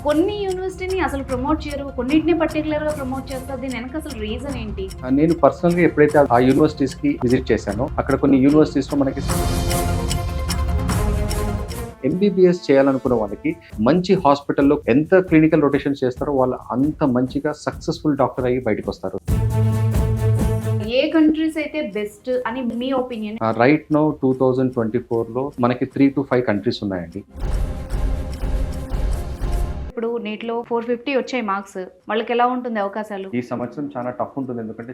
కొన్ని యూనివర్సిటీని అసలు ప్రమోట్ చేయరు, కొన్నిటిని పర్టికులర్‌గా ప్రమోట్ చేస్తారు. దీని వెనక అసలు రీజన్ ఏంటి? నేను పర్సనల్‌గా ఎప్పుడైతే ఆ యూనివర్సిటీస్‌కి విజిట్ చేశానో, అక్కడ కొన్ని యూనివర్సిటీస్‌లో మనకి ఎంబీబీఎస్ చేయాలనుకున్న వాళ్ళకి మంచి హాస్పిటల్‌లో ఎంత క్లినికల్ రొటేషన్ చేస్తారో వాళ్ళు అంత మంచిగా సక్సెస్‌ఫుల్ డాక్టర్ అయ్యి బయటకొస్తారు. ఏ కంట్రీస్ అయితే బెస్ట్ అని మీ ఒపీనియన్? రైట్ నౌ 2024లో మనకి 3-5 కంట్రీస్ ఉన్నాయండి. ఇప్పుడు నీట్‌లో 450 వచ్చాయి మార్క్స్. వాళ్ళకి ఎలా ఉంటుంది అవకాశాలు? ఈ సంవత్సరం చాలా టఫ్ ఉంటుంది. ఎందుకంటే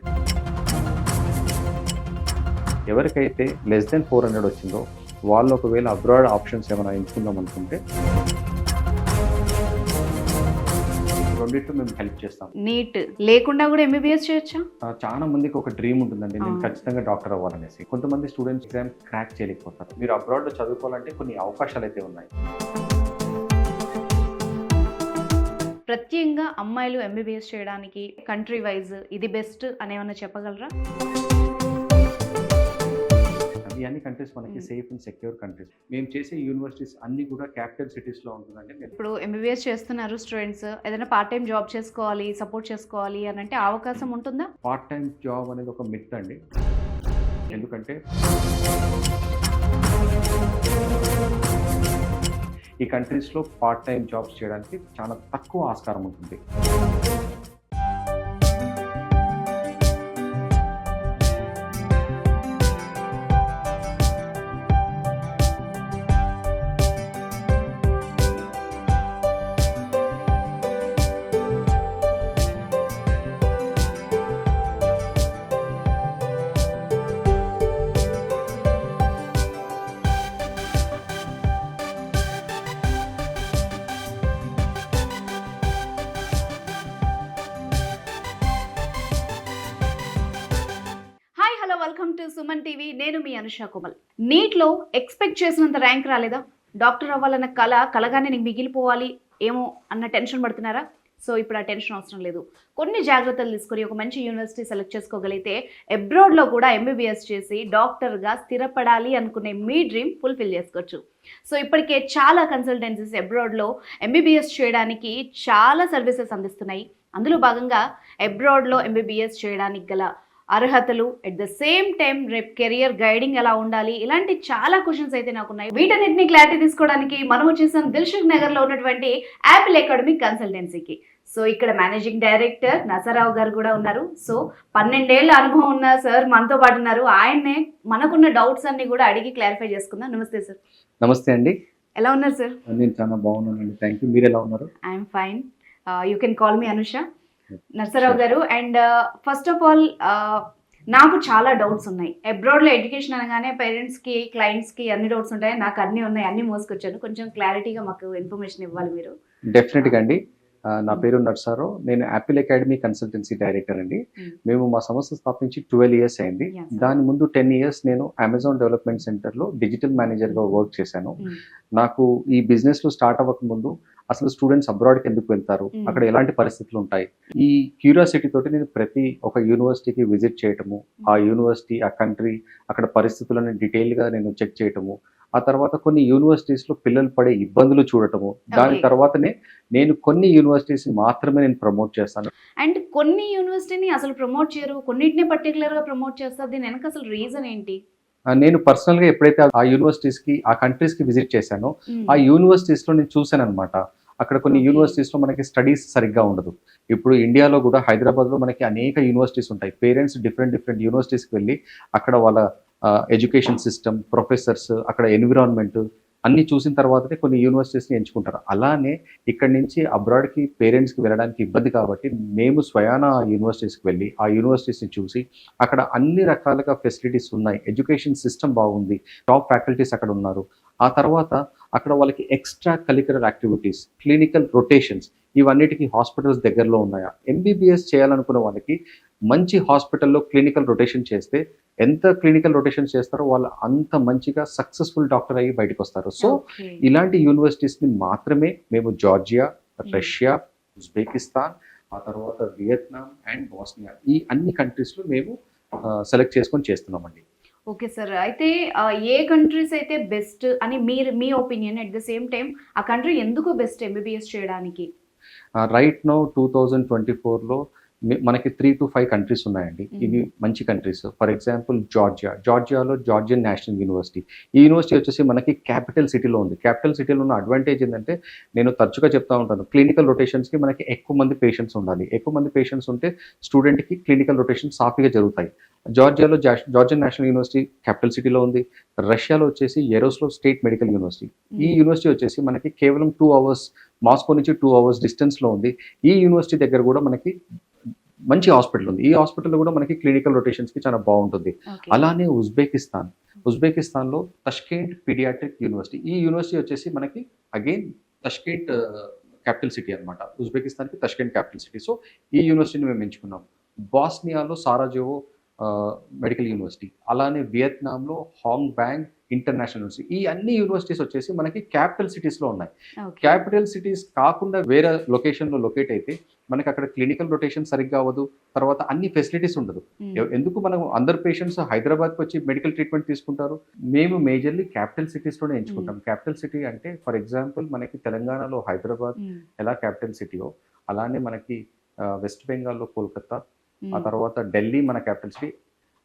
ఎవరికైతే లెస్ దెన్ 400 వచ్చిందో వాళ్ళు ఒకవేళ అబ్రాడ్ ఆప్షన్స్ ఏమైనా ఎంచుకుందాం అనుకుంటే రెండిట్లో మేము హెల్ప్ చేస్తాం. నీట్ లేకుండా కూడా ఎంబీబీఎస్ చేయొచ్చా? చాలా మందికి ఒక డ్రీమ్ ఉంటుందండి, నేను ఆ. ఖచ్చితంగా డాక్టర్ అవ్వాలనేసి. కొంతమంది స్టూడెంట్స్ ఎగ్జామ్ క్రాక్ చేయలేకపోతారు. మీరు అబ్రాడ్లో చదువుకోవాలంటే కొన్ని అవకాశాలు అయితే ఉన్నాయి. ప్రత్యేకంగా అమ్మాయిలు ఎంబీబీఎస్ చేయడానికి కంట్రీ వైజ్ ఇది బెస్ట్ అని ఏమన్నా చెప్పగలరా? ఈ అన్ని కంట్రీస్ మనకి సేఫ్ అండ్ సెక్యూర్ కంట్రీస్. మేము చేసే యూనివర్సిటీస్ అన్ని కూడా క్యాపిటల్ సిటీస్లో ఉంటుందండి. ఇప్పుడు ఎంబీబీఎస్ చేస్తున్నారు స్టూడెంట్స్, ఏదైనా పార్ట్ టైం జాబ్ చేసుకోవాలి, సపోర్ట్ చేసుకోవాలి అని అంటే అవకాశం ఉంటుందా? పార్ట్ టైం జాబ్ అనేది ఒక మిత్ అండి. ఎందుకంటే ఈ కంట్రీస్లో పార్ట్ టైం జాబ్స్ చేయడానికి చాలా తక్కువ ఆస్కారం ఉంటుంది. Hi hello welcome to Suman TV. నేను మీ అనుష కోమల్. నీట్లో ఎక్స్పెక్ట్ చేసినంత ర్యాంక్ రాలేదా? డాక్టర్ అవ్వాలన్న కలగానే నీకు మిగిలిపోవాలి ఏమో అన్న టెన్షన్ పడుతున్నారా? సో ఇప్పుడు ఆ టెన్షన్ అవసరం లేదు. కొన్ని జాగ్రత్తలు తీసుకొని ఒక మంచి యూనివర్సిటీ సెలెక్ట్ చేసుకోగలిగితే అబ్రాడ్లో కూడా ఎంబీబీఎస్ చేసి డాక్టర్గా స్థిరపడాలి అనుకునే మీ డ్రీమ్ ఫుల్ఫిల్ చేసుకోవచ్చు. సో ఇప్పటికే చాలా కన్సల్టెన్సీస్ అబ్రాడ్లో ఎంబీబీఎస్ చేయడానికి చాలా సర్వీసెస్ అందిస్తున్నాయి. అందులో భాగంగా అబ్రాడ్లో ఎంబీబీఎస్ చేయడానికి గల అర్హతలు, ఎట్ ద సేమ్ టైం రేపు కెరియర్ గైడింగ్ ఎలా ఉండాలి, ఇలాంటి చాలా క్వశ్చన్స్ అయితే నాకు ఉన్నాయి. వీటన్నిటిని క్లారిటీ తీసుకోవడానికి మనం వచ్చేసాం దిల్సుఖ్ నగర్లో ఉన్నటువంటి యాపిల్ అకాడమిక్ కన్సల్టెన్సీకి. సో ఇక్కడ మేనేజింగ్ డైరెక్టర్ నసరావు గారు కూడా ఉన్నారు. సో 12 ఏళ్ల అనుభవం ఉన్న సార్ మనతో పాటు ఉన్నారు. ఆయన్నే మనకున్న డౌట్స్ అన్ని కూడా అడిగి క్లారిఫై చేసుకుందాం. నమస్తే సార్. నమస్తే అండి. ఎలా ఉన్నారు సార్? నేను చాలా బాగున్నానండి, థ్యాంక్ యూ. మీరు ఎలా ఉన్నారు? I'm fine. You can call me Anusha. Narsa Rao గారు, అండ్ ఫస్ట్ ఆఫ్ ఆల్ నాకు చాలా డౌట్స్ ఉన్నాయి. అబ్రాడ్లో ఎడ్యుకేషన్ అనగానే పేరెంట్స్కి, క్లయింట్స్కి అన్ని డౌట్స్ ఉంటాయి. నాకు అన్నీ ఉన్నాయి, అన్నీ మోసుకొచ్చాను. కొంచెం క్లారిటీగా మాకు ఇన్ఫర్మేషన్ ఇవ్వాలి మీరు. డెఫినెట్గా అండి. నా పేరు నర్సారావు, నేను యాపిల్ అకాడమీ కన్సల్టెన్సీ డైరెక్టర్ అండి. మేము మా సంస్థ స్థాపించి 12 ఇయర్స్ అయింది. దాని ముందు 10 ఇయర్స్ నేను అమెజాన్ డెవలప్మెంట్ సెంటర్లో డిజిటల్ మేనేజర్గా వర్క్ చేశాను. నాకు ఈ బిజినెస్లో స్టార్ట్ అవ్వక ముందు అసలు స్టూడెంట్స్ అబ్రాడ్కి ఎందుకు వెళ్తారు, అక్కడ ఎలాంటి పరిస్థితులు ఉంటాయి, ఈ క్యూరియాసిటీ తోటి నేను ప్రతి ఒక యూనివర్సిటీకి విజిట్ చేయటము, ఆ యూనివర్సిటీ, ఆ కంట్రీ, అక్కడ పరిస్థితులను డీటెయిల్గా నేను చెక్ చేయటము, ఆ తర్వాత కొన్ని యూనివర్సిటీస్లో పిల్లలు పడే ఇబ్బందులు చూడటము, దాని తర్వాతనే నేను కొన్ని యూనివర్సిటీస్ మాత్రమే నేను ప్రమోట్ చేస్తాను. అండ్ కొన్ని యూనివర్సిటీని అసలు ప్రమోట్ చేయరు, కొన్నిటిని పర్టికులర్గా ప్రమోట్ చేస్తారు. దీని వెనక అసలు రీజన్ ఏంటి? నేను పర్సనల్గా ఎప్పుడైతే ఆ యూనివర్సిటీస్కి, ఆ కంట్రీస్కి విజిట్ చేశానో ఆ యూనివర్సిటీస్లో నేను చూశాను అనమాట. అక్కడ కొన్ని యూనివర్సిటీస్లో మనకి స్టడీస్ సరిగ్గా ఉండదు. ఇప్పుడు ఇండియాలో కూడా హైదరాబాద్లో మనకి అనేక యూనివర్సిటీస్ ఉంటాయి. పేరెంట్స్ డిఫరెంట్ యూనివర్సిటీస్కి వెళ్ళి అక్కడ వాళ్ళ ఎడ్యుకేషన్ సిస్టమ్, ప్రొఫెసర్స్, అక్కడ ఎన్విరాన్మెంట్ అన్నీ చూసిన తర్వాతనే కొన్ని యూనివర్సిటీస్ని ఎంచుకుంటారు. అలానే ఇక్కడి నుంచి అబ్రాడ్కి పేరెంట్స్కి వెళ్ళడానికి ఇబ్బంది కాబట్టి మేము స్వయాన ఆ యూనివర్సిటీస్కి వెళ్ళి ఆ యూనివర్సిటీస్ని చూసి అక్కడ అన్ని రకాలుగా ఫెసిలిటీస్ ఉన్నాయి, ఎడ్యుకేషన్ సిస్టమ్ బాగుంది, టాప్ ఫ్యాకల్టీస్ అక్కడ ఉన్నారు. ఆ తర్వాత అక్కడ వాళ్ళకి extra curricular activities, clinical rotations, ఇవన్నిటికీ హాస్పిటల్స్ దగ్గరలో ఉన్నాయా. ఎంబీబీఎస్ చేయాలనుకున్న వాళ్ళకి మంచి హాస్పిటల్లో క్లినికల్ రొటేషన్ చేస్తే ఎంత క్లినికల్ రొటేషన్ చేస్తారో వాళ్ళు అంత మంచిగా సక్సెస్ఫుల్ డాక్టర్ అయ్యి బయటకు వస్తారు. సో ఇలాంటి యూనివర్సిటీస్ని మాత్రమే మేము జార్జియా, రష్యా, ఉజ్బెకిస్తాన్, ఆ తర్వాత వియత్నాం అండ్ బోస్నియా, ఈ అన్ని కంట్రీస్లో మేము సెలెక్ట్ చేసుకొని చేస్తున్నామండి. Okay sir. అయితే ఏ కంట్రీస్ అయితే బెస్ట్ అని మీ opinion, at the same time ఆ కంట్రీ ఎందుకు బెస్ట్ ఎంబీబీఎస్ చేయడానికి? రైట్ నౌ 2024లో మనకి 3 to 5 కంట్రీస్ ఉన్నాయండి. ఇవి మంచి కంట్రీస్. ఫర్ ఎగ్జాంపుల్ జార్జియాలో జార్జియన్ నేషనల్ యూనివర్సిటీ. ఈ యూనివర్సిటీ వచ్చేసి మనకి క్యాపిటల్ సిటీలో ఉంది. క్యాపిటల్ సిటీలో ఉన్న అడ్వాంటేజ్ ఏంటంటే, నేను తరచుగా చెప్తా ఉంటాను, క్లినికల్ రొటేషన్స్కి మనకి ఎక్కువ మంది పేషెంట్స్ ఉండాలి. ఎక్కువ మంది పేషెంట్స్ ఉంటే స్టూడెంట్కి క్లినికల్ రొటేషన్ సాఫీగా జరుగుతాయి. జార్జియాలో జార్జియన్ నేషనల్ యూనివర్సిటీ క్యాపిటల్ సిటీలో ఉంది. రష్యాలో వచ్చేసి ఎరోస్లో స్టేట్ మెడికల్ యూనివర్సిటీ. ఈ యూనివర్సిటీ వచ్చేసి మనకి కేవలం 2 hours మాస్కో నుంచి 2 hours డిస్టెన్స్లో ఉంది. ఈ యూనివర్సిటీ దగ్గర కూడా మనకి మంచి హాస్పిటల్ ఉంది. ఈ హాస్పిటల్లో కూడా మనకి క్లినికల్ రొటేషన్స్కి చాలా బాగుంటుంది. ఓకే. అలానే ఉజ్బెకిస్తాన్లో తష్కెంట్ పీడియాట్రిక్ యూనివర్సిటీ. ఈ యూనివర్సిటీ వచ్చేసి మనకి అగైన్ తష్కెంట్ క్యాపిటల్ సిటీ అనమాట. ఉజ్బెకిస్తాన్కి తష్కెంట్ క్యాపిటల్ సిటీ. సో ఈ యూనివర్సిటీని మేము ఎంచుకున్నాం. బాస్నియాలో సారాజోవో మెడికల్ యూనివర్సిటీ. అలానే వియత్నాంలో హాంగ్ బ్యాంగ్ ఇంటర్నేషనల్ యూనివర్సిటీ. ఈ అన్ని యూనివర్సిటీస్ వచ్చేసి మనకి క్యాపిటల్ సిటీస్లో ఉన్నాయి. ఓకే. క్యాపిటల్ సిటీస్ కాకుండా వేరే లొకేషన్లో లొకేట్ అయితే మనకి అక్కడ క్లినికల్ రొటేషన్ సరిగ్గా అవ్వదు. తర్వాత అన్ని ఫెసిలిటీస్ ఉండదు. ఎందుకు మనం అందరు పేషెంట్స్ హైదరాబాద్కి వచ్చి మెడికల్ ట్రీట్మెంట్ తీసుకుంటారు? మేము మేజర్లీ క్యాపిటల్ సిటీస్లోనే ఎంచుకుంటాం. క్యాపిటల్ సిటీ అంటే ఫర్ ఎగ్జాంపుల్ మనకి తెలంగాణలో హైదరాబాద్ ఎలా క్యాపిటల్ సిటీయో, అలానే మనకి వెస్ట్ బెంగాల్లో కోల్కతా, ఆ తర్వాత ఢిల్లీ మన క్యాపిటల్ సిటీ.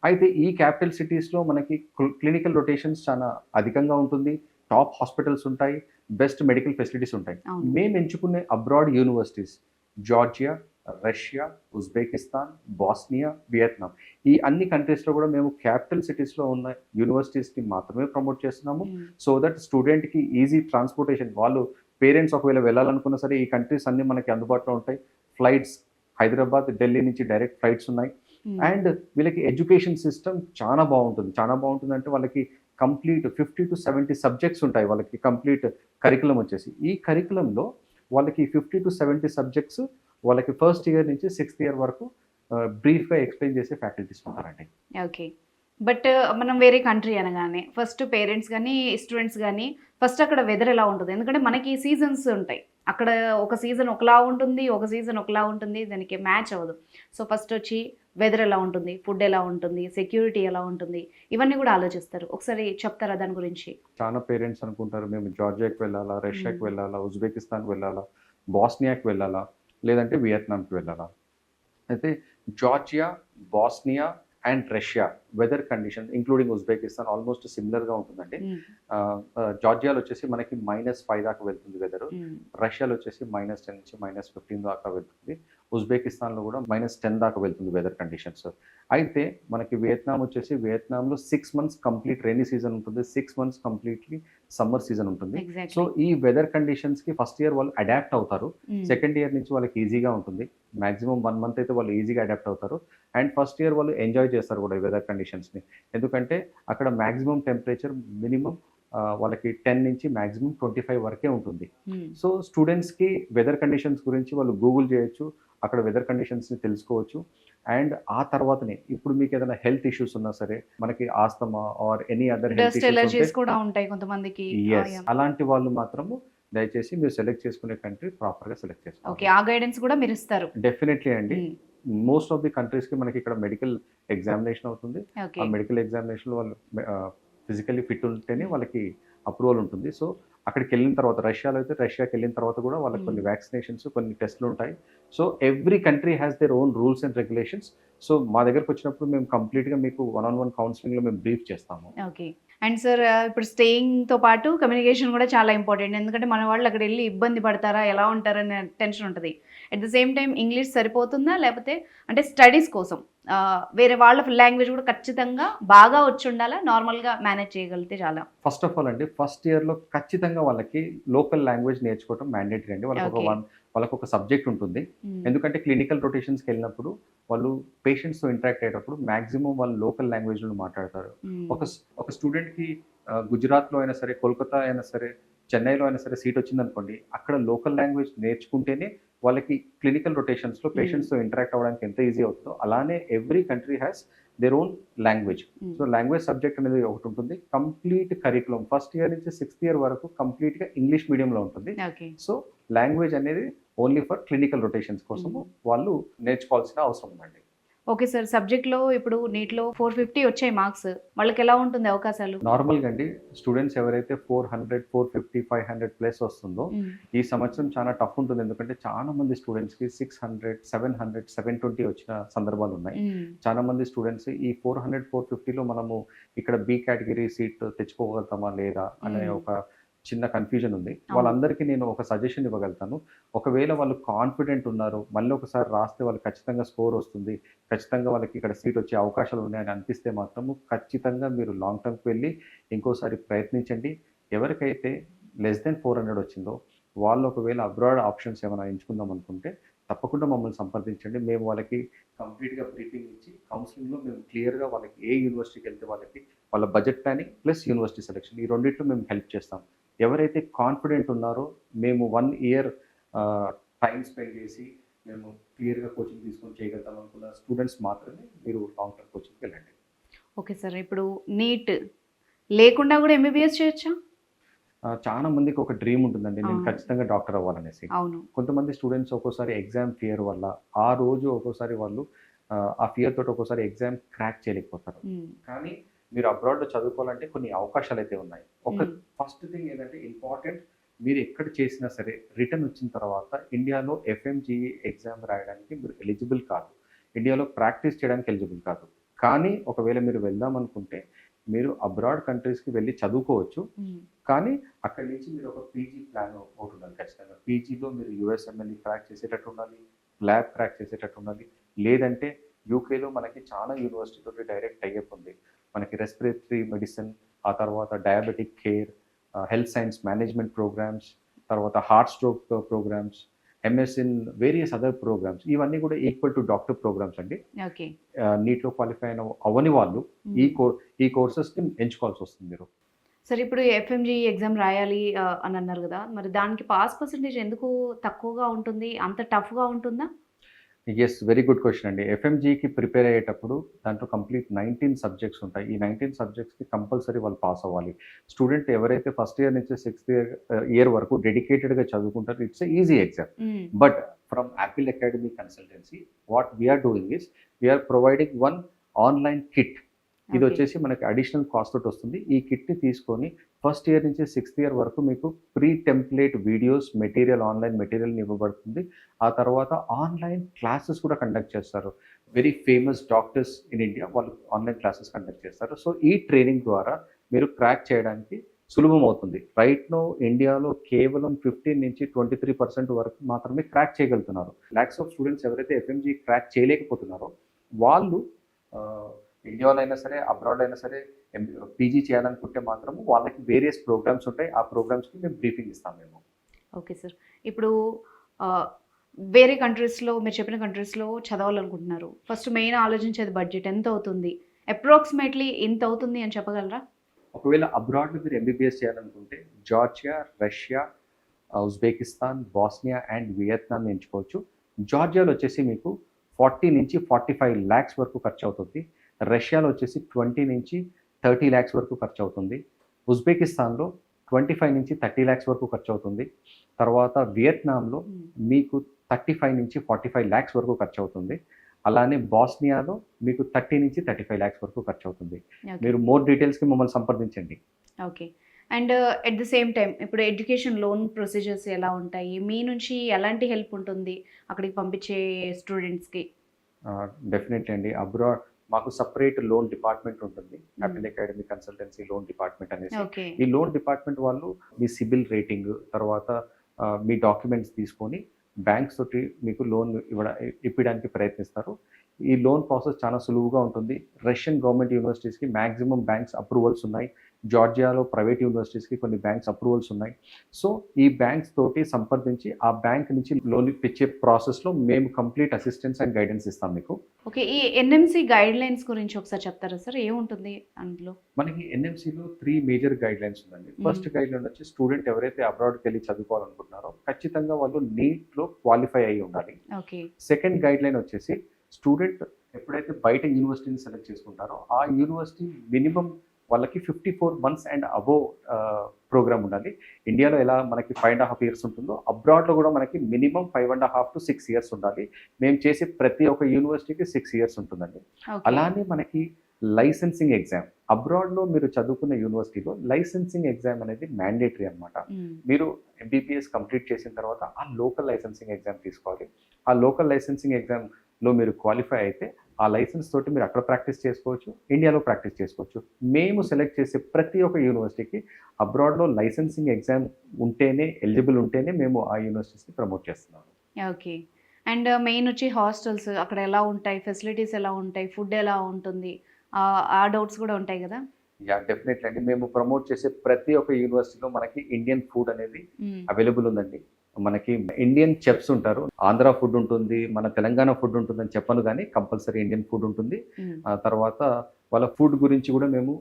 అయితే ఈ క్యాపిటల్ సిటీస్లో మనకి క్లినికల్ రొటేషన్స్ చాలా అధికంగా ఉంటుంది. టాప్ హాస్పిటల్స్ ఉంటాయి. బెస్ట్ మెడికల్ ఫెసిలిటీస్ ఉంటాయి. అవును. మేము ఎంచుకునే abroad universities Georgia, Russia, Uzbekistan, Bosnia, Vietnam. ఈ అన్ని కంట్రీస్లో కూడా మేము క్యాపిటల్ సిటీస్లో ఉన్న యూనివర్సిటీస్ని మాత్రమే ప్రమోట్ చేస్తున్నాము. సో దట్ స్టూడెంట్కి ఈజీ ట్రాన్స్పోర్టేషన్, వాళ్ళు పేరెంట్స్ ఒకవేళ వెళ్ళాలనుకున్నా సరే ఈ కంట్రీస్ అన్నీ మనకి అందుబాటులో ఉంటాయి. ఫ్లైట్స్ హైదరాబాద్, ఢిల్లీ నుంచి డైరెక్ట్ ఫ్లైట్స్ ఉన్నాయి. అండ్ వీళ్ళకి ఎడ్యుకేషన్ సిస్టమ్ చాలా బాగుంటుంది. చాలా బాగుంటుంది అంటే వాళ్ళకి కంప్లీట్ 50 to 70 సబ్జెక్ట్స్ ఉంటాయి. వాళ్ళకి కంప్లీట్ కరికులం వచ్చేసి. ఈ కరికులంలో వాళ్ళకి 50 to 70 సబ్జెక్ట్స్ వాళ్ళకి ఫస్ట్ ఇయర్ నుంచి 6th year వరకు బ్రీఫ్గా ఎక్స్ప్లెయిన్ చేసే ఫ్యాకల్టీస్ ఉంటారండి. ఓకే. బట్ మనం వేరే కంట్రీ అనగానే ఫస్ట్ పేరెంట్స్ కానీ స్టూడెంట్స్ కానీ ఫస్ట్ అక్కడ వెదర్ ఎలా ఉంటుంది? ఎందుకంటే మనకి సీజన్స్ ఉంటాయి. అక్కడ ఒక సీజన్ ఒకలా ఉంటుంది, ఒక సీజన్ ఒకలా ఉంటుంది, దానికి మ్యాచ్ అవ్వదు. సో ఫస్ట్ వచ్చి వెదర్ ఎలా ఉంటుంది, ఫుడ్ ఎలా ఉంటుంది, సెక్యూరిటీ ఎలా ఉంటుంది, ఇవన్నీ కూడా ఆలోచిస్తారు. ఒకసారి చెప్తారా దాని గురించి? చాలా పేరెంట్స్ అనుకుంటారు మేము జార్జియాకి వెళ్ళాలా, రష్యాకి వెళ్ళాలా, ఉజ్బెకిస్తాన్కి వెళ్ళాలా, బాస్నియాకి వెళ్ళాలా, లేదంటే వియత్నాంకి వెళ్ళాలా. అయితే Georgia, Bosnia and Russia weather condition including Uzbekistan almost సిమిలర్గా ఉంటుందండి. జార్జియాలో వచ్చేసి మనకి -5 దాకా వెళ్తుంది వెదర్. రష్యాలో వచ్చేసి -10 నుంచి -15 దాకా వెళ్తుంది. ఉజ్బెకిస్తాన్లో కూడా -10 దాకా వెళ్తుంది వెదర్ కండిషన్స్. అయితే మనకి వియత్నాం వచ్చేసి వియత్నాంలో 6 months కంప్లీట్ రైనీ సీజన్ ఉంటుంది. 6 months కంప్లీట్లీ సమ్మర్ సీజన్ ఉంటుంది. సో ఈ వెదర్ కండిషన్స్కి ఫస్ట్ ఇయర్ వాళ్ళు అడాప్ట్ అవుతారు. సెకండ్ ఇయర్ నుంచి వాళ్ళకి ఈజీగా ఉంటుంది. మాక్సిమం 1 month అయితే వాళ్ళు ఈజీగా అడాప్ట్ అవుతారు. అండ్ ఫస్ట్ ఇయర్ వాళ్ళు ఎంజాయ్ చేస్తారు కూడా ఈ వెదర్ కండిషన్స్ని. ఎందుకంటే అక్కడ మ్యాక్సిమం టెంపరేచర్ మినిమం వాళ్ళకి 10 నుంచి మ్యాక్సిమం 25 వరకే ఉంటుంది. సో స్టూడెంట్స్కి వెదర్ కండిషన్స్ గురించి వాళ్ళు గూగుల్ చేయొచ్చు, అక్కడ వెదర్ కండిషన్స్ని తెలుసుకోవచ్చు. అండ్ ఆ తర్వాతనే ఇప్పుడు మీకు ఏదైనా హెల్త్ ఇష్యూస్ ఉన్నా సరే, మనకి asthma or any other health dust allergies కూడా ఉంటాయి కొంతమందికి. అలాంటి వాళ్ళు మాత్రము దయచేసి మీరు సెలెక్ట్ చేసుకునే కంట్రీ ప్రాపర్గా సెలెక్ట్ ఓకే. చేసుకోవాలి. ఆ గైడెన్స్ కూడా మీరు ఇస్తారు. డెఫినెట్లీ అండి. మోస్ట్ ఆఫ్ ది కంట్రీస్కి మనకి ఇక్కడ మెడికల్ ఎగ్జామినేషన్ అవుతుంది. ఓకే. ఆ మెడికల్ ఎగ్జామినేషన్లో వాళ్ళు ఫిజికల్లీ ఫిట్ ఉంటేనే వాళ్ళకి అప్రూవల్ ఉంటుంది. సో అక్కడికి వెళ్ళిన తర్వాత రష్యాలో అయితే రష్యాకి వెళ్ళిన తర్వాత కూడా వాళ్ళకి కొన్ని వ్యాక్సినేషన్స్, కొన్ని టెస్ట్లు ఉంటాయి. So every country has their own rules and regulations. So మా దగ్గరకు వచ్చినప్పుడు మేము కంప్లీట్గా మీకు 1-on-1 కౌన్సిలింగ్లో మేము బ్రీఫ్ చేస్తాము. ఓకే. అండ్ సార్ ఇప్పుడు స్టేయింగ్తో పాటు కమ్యూనికేషన్ కూడా చాలా ఇంపార్టెంట్. ఎందుకంటే మన వాళ్ళు అక్కడ వెళ్ళి ఇబ్బంది పడతారా, ఎలా ఉంటారనే టెన్షన్ ఉంటుంది. At the same time English సరిపోతుందా, లేకపోతే అంటే స్టడీస్ కోసం వేరే వాళ్ళ లాంగ్వేజ్ కూడా ఖచ్చితంగా బాగా వచ్చి ఉండాలా, నార్మల్గా మేనేజ్ చేయగలిగితే చాలా? ఫస్ట్ ఆఫ్ ఆల్ అండి, ఫస్ట్ ఇయర్లో ఖచ్చితంగా వాళ్ళకి లోకల్ లాంగ్వేజ్ నేర్చుకోవడం మ్యాండేటరీ అండి. వాళ్ళకి ఒక సబ్జెక్ట్ ఉంటుంది. ఎందుకంటే క్లినికల్ రొటేషన్స్కి వెళ్ళినప్పుడు వాళ్ళు పేషెంట్స్తో ఇంటరాక్ట్ అయ్యేటప్పుడు మ్యాక్సిమం వాళ్ళు లోకల్ లాంగ్వేజ్లో మాట్లాడతారు. ఒక స్టూడెంట్కి గుజరాత్లో అయినా సరే, కోల్కతా అయినా సరే, చెన్నైలో అయినా సరే సీట్ వచ్చిందనుకోండి, అక్కడ లోకల్ లాంగ్వేజ్ నేర్చుకుంటేనే వాళ్ళకి క్లినికల్ రొటేషన్స్లో పేషెంట్స్తో ఇంటరాక్ట్ అవ్వడానికి ఎంత ఈజీ అవుతుందో, అలానే every country has their own language. So language subject అనేది ఒకటి ఉంటుంది. కంప్లీట్ కరికులం ఫస్ట్ ఇయర్ నుంచి 6th year వరకు కంప్లీట్గా ఇంగ్లీష్ మీడియంలో ఉంటుంది. సో లాంగ్వేజ్ అనేది ఓన్లీ ఫర్ క్లినికల్ రొటేషన్స్ కోసము వాళ్ళు నేర్చుకోవాల్సిన అవసరం ఉందండి. ఓకే సార్, సబ్జెక్ట్లో ఇప్పుడు నీట్లో 450 వచ్చాయి మార్క్స్, వాళ్ళకి ఎలా ఉంటుంది అవకాశాలు? నార్మల్గా అండి స్టూడెంట్స్ ఎవరైతే 400, 450, 500 ప్లస్ వస్తుందో ఈ సంవత్సరం చాలా టఫ్ ఉంటుంది. ఎందుకంటే చాలా మంది స్టూడెంట్స్కి 600, 700, 720 వచ్చిన సందర్భాలు ఉన్నాయి. చాలా మంది స్టూడెంట్స్ ఈ 400, 450లో మనము ఇక్కడ బి కేటగిరీ సీట్ తెచ్చుకోగలుగుతామా లేదా అనే ఒక చిన్న కన్ఫ్యూజన్ ఉంది. వాళ్ళందరికీ నేను ఒక సజెషన్ ఇవ్వగలుగుతాను. ఒకవేళ వాళ్ళు కాన్ఫిడెంట్ ఉన్నారు, మళ్ళీ ఒకసారి రాస్తే వాళ్ళకి ఖచ్చితంగా స్కోర్ వస్తుంది, ఖచ్చితంగా వాళ్ళకి ఇక్కడ సీట్ వచ్చే అవకాశాలు ఉన్నాయని అనిపిస్తే మాత్రము ఖచ్చితంగా మీరు లాంగ్ టర్మ్కి వెళ్ళి ఇంకోసారి ప్రయత్నించండి. ఎవరికైతే లెస్ దెన్ 400 వచ్చిందో వాళ్ళు ఒకవేళ అబ్రాడ్ ఆప్షన్స్ ఏమైనా ఎంచుకుందాం అనుకుంటే తప్పకుండా మమ్మల్ని సంప్రదించండి. మేము వాళ్ళకి కంప్లీట్గా బ్రీఫింగ్ ఇచ్చి కౌన్సిలింగ్లో మేము క్లియర్గా వాళ్ళకి ఏ యూనివర్సిటీకి వెళ్తే వాళ్ళకి వాళ్ళ budget planning plus university selection ఈ రెండిట్లో మేము హెల్ప్ చేస్తాం. ఎవరైతే కాన్ఫిడెంట్ ఉన్నారో మేము 1 ఇయర్ టైం స్పెండ్ చేసి మేము క్లియర్గా కోచింగ్ తీసుకొని చేయగలుగుతాం అనుకున్న స్టూడెంట్స్ మాత్రమే మీరు లాంగ్ టర్మ్ కోచింగ్కి వెళ్ళండి. ఓకే సార్, ఇప్పుడు నీట్ లేకుండా కూడా ఎంబీబీఎస్ చేయొచ్చా? చాలా మందికి ఒక డ్రీమ్ ఉంటుందండి, నేను ఖచ్చితంగా డాక్టర్ అవ్వాలనేసి. అవును. కొంతమంది స్టూడెంట్స్ ఒక్కోసారి ఎగ్జామ్ ఫియర్ వల్ల ఆ రోజు ఒక్కోసారి వాళ్ళు ఆ ఫియర్ తోటి ఒక్కోసారి ఎగ్జామ్ క్రాక్ చేయలేకపోతారు. కానీ మీరు అబ్రాడ్లో చదువుకోవాలంటే కొన్ని అవకాశాలు అయితే ఉన్నాయి. ఒక ఫస్ట్ థింగ్ ఏంటంటే ఇంపార్టెంట్, మీరు ఎక్కడ చేసినా సరే రిటర్న్ వచ్చిన తర్వాత ఇండియాలో ఎఫ్ఎంజీఈ ఎగ్జామ్ రాయడానికి మీరు ఎలిజిబుల్ కాదు, ఇండియాలో ప్రాక్టీస్ చేయడానికి ఎలిజిబుల్ కాదు. కానీ ఒకవేళ మీరు వెళ్దాం అనుకుంటే మీరు అబ్రాడ్ కంట్రీస్కి వెళ్ళి చదువుకోవచ్చు. కానీ అక్కడి నుంచి మీరు ఒక పీజీ ప్లాన్ ఒకటి ఉండాలి ఖచ్చితంగా. పీజీలో మీరు యూఎస్ఎంఎల్ఈ క్రాక్ చేసేటట్టు ఉండాలి, ల్యాబ్ క్రాక్ చేసేటట్టు ఉండాలి. లేదంటే యూకేలో మనకి చాలా యూనివర్సిటీతో డైరెక్ట్ అయ్యప్ ఉంది. మనకి రెస్పిరేటరీ మెడిసిన్, ఆ తర్వాత diabetic care, health science management programmes, తర్వాత heart stroke programmes, MS in various other programmes, ఇవన్నీ కూడా ఈక్వల్ టు డాక్టర్ ప్రోగ్రామ్స్ అండి. నీట్లో క్వాలిఫై అవ్వని వాళ్ళు ఈ కోర్సెస్ని ఎంచుకోవాల్సి వస్తుంది మీరు. సరే, ఇప్పుడు ఎఫ్ఎంజీ ఎగ్జామ్ రాయాలి అని అన్నారు కదా, మరి దానికి పాస్ పర్సెంటేజ్ ఎందుకు తక్కువగా ఉంటుంది? అంత టఫ్గా ఉంటుందా? ఎస్, వెరీ గుడ్ క్వశ్చన్ అండి. ఎఫ్ఎంజీకి ప్రిపేర్ అయ్యేటప్పుడు దాంట్లో కంప్లీట్ 19 సబ్జెక్ట్స్ ఉంటాయి. ఈ 19 సబ్జెక్ట్స్కి కంపల్సరీ వాళ్ళు పాస్ అవ్వాలి. స్టూడెంట్ ఎవరైతే ఫస్ట్ ఇయర్ నుంచి 6th ఇయర్ వరకు డెడికేటెడ్గా చదువుకుంటారో it's easy exam. But from Apple Academy consultancy what we're doing is we're providing 1 online kit. ఇది వచ్చేసి మనకి అడిషనల్ కాస్ట్ తోటి వస్తుంది. ఈ కిట్ని తీసుకొని ఫస్ట్ ఇయర్ నుంచి 6th ఇయర్ వరకు మీకు pre template videos material, online material ఇవ్వబడుతుంది. ఆ తర్వాత ఆన్లైన్ క్లాసెస్ కూడా కండక్ట్ చేస్తారు. Very famous doctors in India వాళ్ళు ఆన్లైన్ క్లాసెస్ కండక్ట్ చేస్తారు. సో ఈ ట్రైనింగ్ ద్వారా మీరు క్రాక్ చేయడానికి సులభం అవుతుంది. రైట్ నో ఇండియాలో కేవలం 15 నుంచి 23% వరకు మాత్రమే క్రాక్ చేయగలుగుతున్నారు. లాక్స్ ఆఫ్ స్టూడెంట్స్ ఎవరైతే ఎఫ్ఎంజీ క్రాక్ చేయలేకపోతున్నారో వాళ్ళు ఇండియాలో అయినా సరే అబ్రాడ్ అయినా సరే పీజీ చేయాలనుకుంటే మాత్రం వాళ్ళకి వేరియస్ ప్రోగ్రామ్స్ ఉంటాయి. ఆ ప్రోగ్రామ్స్కి మేము బ్రీఫింగ్ ఇస్తాం మేము. ఓకే సార్, ఇప్పుడు వేరే కంట్రీస్లో మీరు చెప్పిన కంట్రీస్లో చదవాలనుకుంటున్నారు, ఫస్ట్ మెయిన్ ఆలోచించేది బడ్జెట్ ఎంత అవుతుంది? అప్రాక్సిమేట్లీ ఎంత అవుతుంది అని చెప్పగలరా? ఒకవేళ అబ్రాడ్లో మీరు ఎంబీబీఎస్ చేయాలనుకుంటే Georgia, Russia, Uzbekistan, Bosnia and Vietnam ఎంచుకోవచ్చు. జార్జియాలో వచ్చేసి మీకు 40 నుంచి 45 lakhs వరకు ఖర్చు అవుతుంది. రష్యాలో వచ్చేసి 20 నుంచి 30 lakhs వరకు ఖర్చు అవుతుంది. ఉజ్బెకిస్తాన్లో 25 నుంచి 30 lakhs వరకు ఖర్చు అవుతుంది. తర్వాత వియత్నాంలో మీకు 35 నుంచి 45 lakhs వరకు ఖర్చు అవుతుంది. అలానే బాస్నియాలో మీకు 30 నుంచి 35 lakhs వరకు ఖర్చు అవుతుంది. మీరు మోర్ డీటెయిల్స్కి మమ్మల్ని సంప్రదించండి. Okay, and at the same time ఇప్పుడు ఎడ్యుకేషన్ లోన్ ప్రొసీజర్స్ ఎలా ఉంటాయి? మీ నుంచి ఎలాంటి హెల్ప్ ఉంటుంది అక్కడికి పంపించే స్టూడెంట్స్కి? డెఫినెట్లీ అండి. అబ్రాడ్ మాకు సపరేట్ లోన్ డిపార్ట్మెంట్ ఉంటుంది, Apple Academy consultancy loan department అనేసి. ఈ లోన్ డిపార్ట్మెంట్ వాళ్ళు మీ సిబిల్ రేటింగ్ తర్వాత మీ డాక్యుమెంట్స్ తీసుకొని బ్యాంక్స్ తోటి మీకు లోన్ ఇవ్వడానికి ప్రయత్నిస్తారు. ఈ లోన్ ప్రాసెస్ చాలా సులువుగా ఉంటుంది. రష్యన్ గవర్నమెంట్ యూనివర్సిటీస్కి మ్యాక్సిమం బ్యాంక్స్ అప్రూవల్స్ ఉన్నాయి. జార్జియాలో ప్రైవేట్ యూనివర్సిటీస్కి కొన్ని బ్యాంక్స్ అప్రూవల్స్ ఉన్నాయి. సో ఈ బ్యాంక్స్ తోటి సంప్రదించి ఆ బ్యాంక్ నుంచి లోన్ ఇప్పించే ప్రాసెస్లో మేము కంప్లీట్ అసిస్టెన్స్ అండ్ గైడెన్స్ ఇస్తాం మీకు. ఓకే, ఈ ఎన్ఎంసీ గైడ్ లైన్స్ గురించి ఒకసారి చెప్తారా సార్? ఏముంటుంది అందులో? మనకి ఎన్ఎంసీలో 3 మేజర్ గైడ్ లైన్స్ ఉందండి. ఫస్ట్ గైడ్ లైన్ వచ్చి స్టూడెంట్ ఎవరైతే అబ్రాడ్కి వెళ్ళి చదువుకోవాలనుకుంటున్నారో ఖచ్చితంగా వాళ్ళు నీట్లో క్వాలిఫై అయ్యి ఉండాలి. ఓకే. సెకండ్ గైడ్ లైన్ వచ్చేసి స్టూడెంట్ ఎప్పుడైతే బయట యూనివర్సిటీని సెలెక్ట్ చేసుకుంటారో ఆ యూనివర్సిటీ మినిమం వాళ్ళకి 54 months అండ్ అబోవ్ ప్రోగ్రామ్ ఉండాలి. ఇండియాలో ఎలా మనకి 5.5 ఇయర్స్ ఉంటుందో అబ్రాడ్లో కూడా మనకి మినిమం 5.5 to 6 ఇయర్స్ ఉండాలి. మేము చేసే ప్రతి ఒక్క యూనివర్సిటీకి 6 ఇయర్స్ ఉంటుందండి. ఓకే. అలానే మనకి లైసెన్సింగ్ ఎగ్జామ్ అబ్రాడ్లో మీరు చదువుకున్న యూనివర్సిటీలో లైసెన్సింగ్ ఎగ్జామ్ అనేది మ్యాండేటరీ అనమాట. మీరు ఎంబీబీఎస్ కంప్లీట్ చేసిన తర్వాత ఆ లోకల్ లైసెన్సింగ్ ఎగ్జామ్ తీసుకోవాలి. ఆ లోకల్ లైసెన్సింగ్ ఎగ్జామ్లో మీరు క్వాలిఫై అయితే ఆ లైసెన్స్ తోటి మీరు అక్కడ ప్రాక్టీస్ చేసుకోవచ్చు, ఇండియాలో ప్రాక్టీస్ చేసుకోవచ్చు. మేము సెలెక్ట్ చేసే ప్రతి ఒక్క యూనివర్సిటీకి అబ్రాడ్లో లైసెన్సింగ్ ఎగ్జామ్ ఉంటేనే, ఎలిజిబుల్ ఉంటేనే మేము ఆ యూనివర్సిటీస్ని ప్రమోట్ చేస్తున్నాము. ఓకే. అండ్ మెయిన్ వచ్చి హాస్టల్స్ అక్కడ ఎలా ఉంటాయి, ఫెసిలిటీస్ ఎలా ఉంటాయి, ఫుడ్ ఎలా ఉంటుంది, ఆ డౌట్స్ కూడా ఉంటాయి కదా. డెఫినెట్లీ అండి. మేము ప్రమోట్ చేసే ప్రతి ఒక్క యూనివర్సిటీలో మనకి ఇండియన్ ఫుడ్ అనేది అవైలబుల్ ఉందండి. మనకి ఇండియన్ చెఫ్స్ ఉంటారు. ఆంధ్ర ఫుడ్ ఉంటుంది, మన తెలంగాణ ఫుడ్ ఉంటుందని చెప్పను కానీ కంపల్సరీ ఇండియన్ ఫుడ్ ఉంటుంది. తర్వాత వాళ్ళ ఫుడ్ గురించి కూడా మేము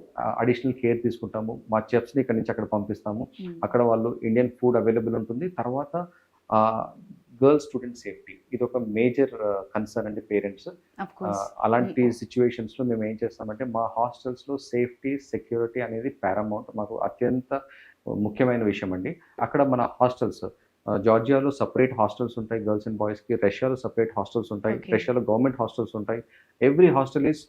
అడిషనల్ కేర్ తీసుకుంటాము. మా చెఫ్స్ని ఇక్కడి నుంచి అక్కడ పంపిస్తాము. అక్కడ వాళ్ళు ఇండియన్ ఫుడ్ అవైలబుల్ ఉంటుంది. తర్వాత గర్ల్స్ స్టూడెంట్ సేఫ్టీ ఇది ఒక మేజర్ కన్సర్న్ అండి పేరెంట్స్. అలాంటి సిచ్యువేషన్స్లో మేము ఏం చేస్తామంటే మా హాస్టల్స్లో సేఫ్టీ సెక్యూరిటీ అనేది పారామౌంట్, మాకు అత్యంత ముఖ్యమైన విషయం అండి. అక్కడ మన హాస్టల్స్ జార్జియాలో సపరేట్ హాస్టల్స్ ఉంటాయి గర్ల్స్ అండ్ బాయ్స్కి, రష్యాలో సపరేట్ హాస్టల్స్ ఉంటాయి, రష్యాలో గవర్నమెంట్ హాస్టల్స్ ఉంటాయి. ఎవ్రీ హాస్టల్ ఈస్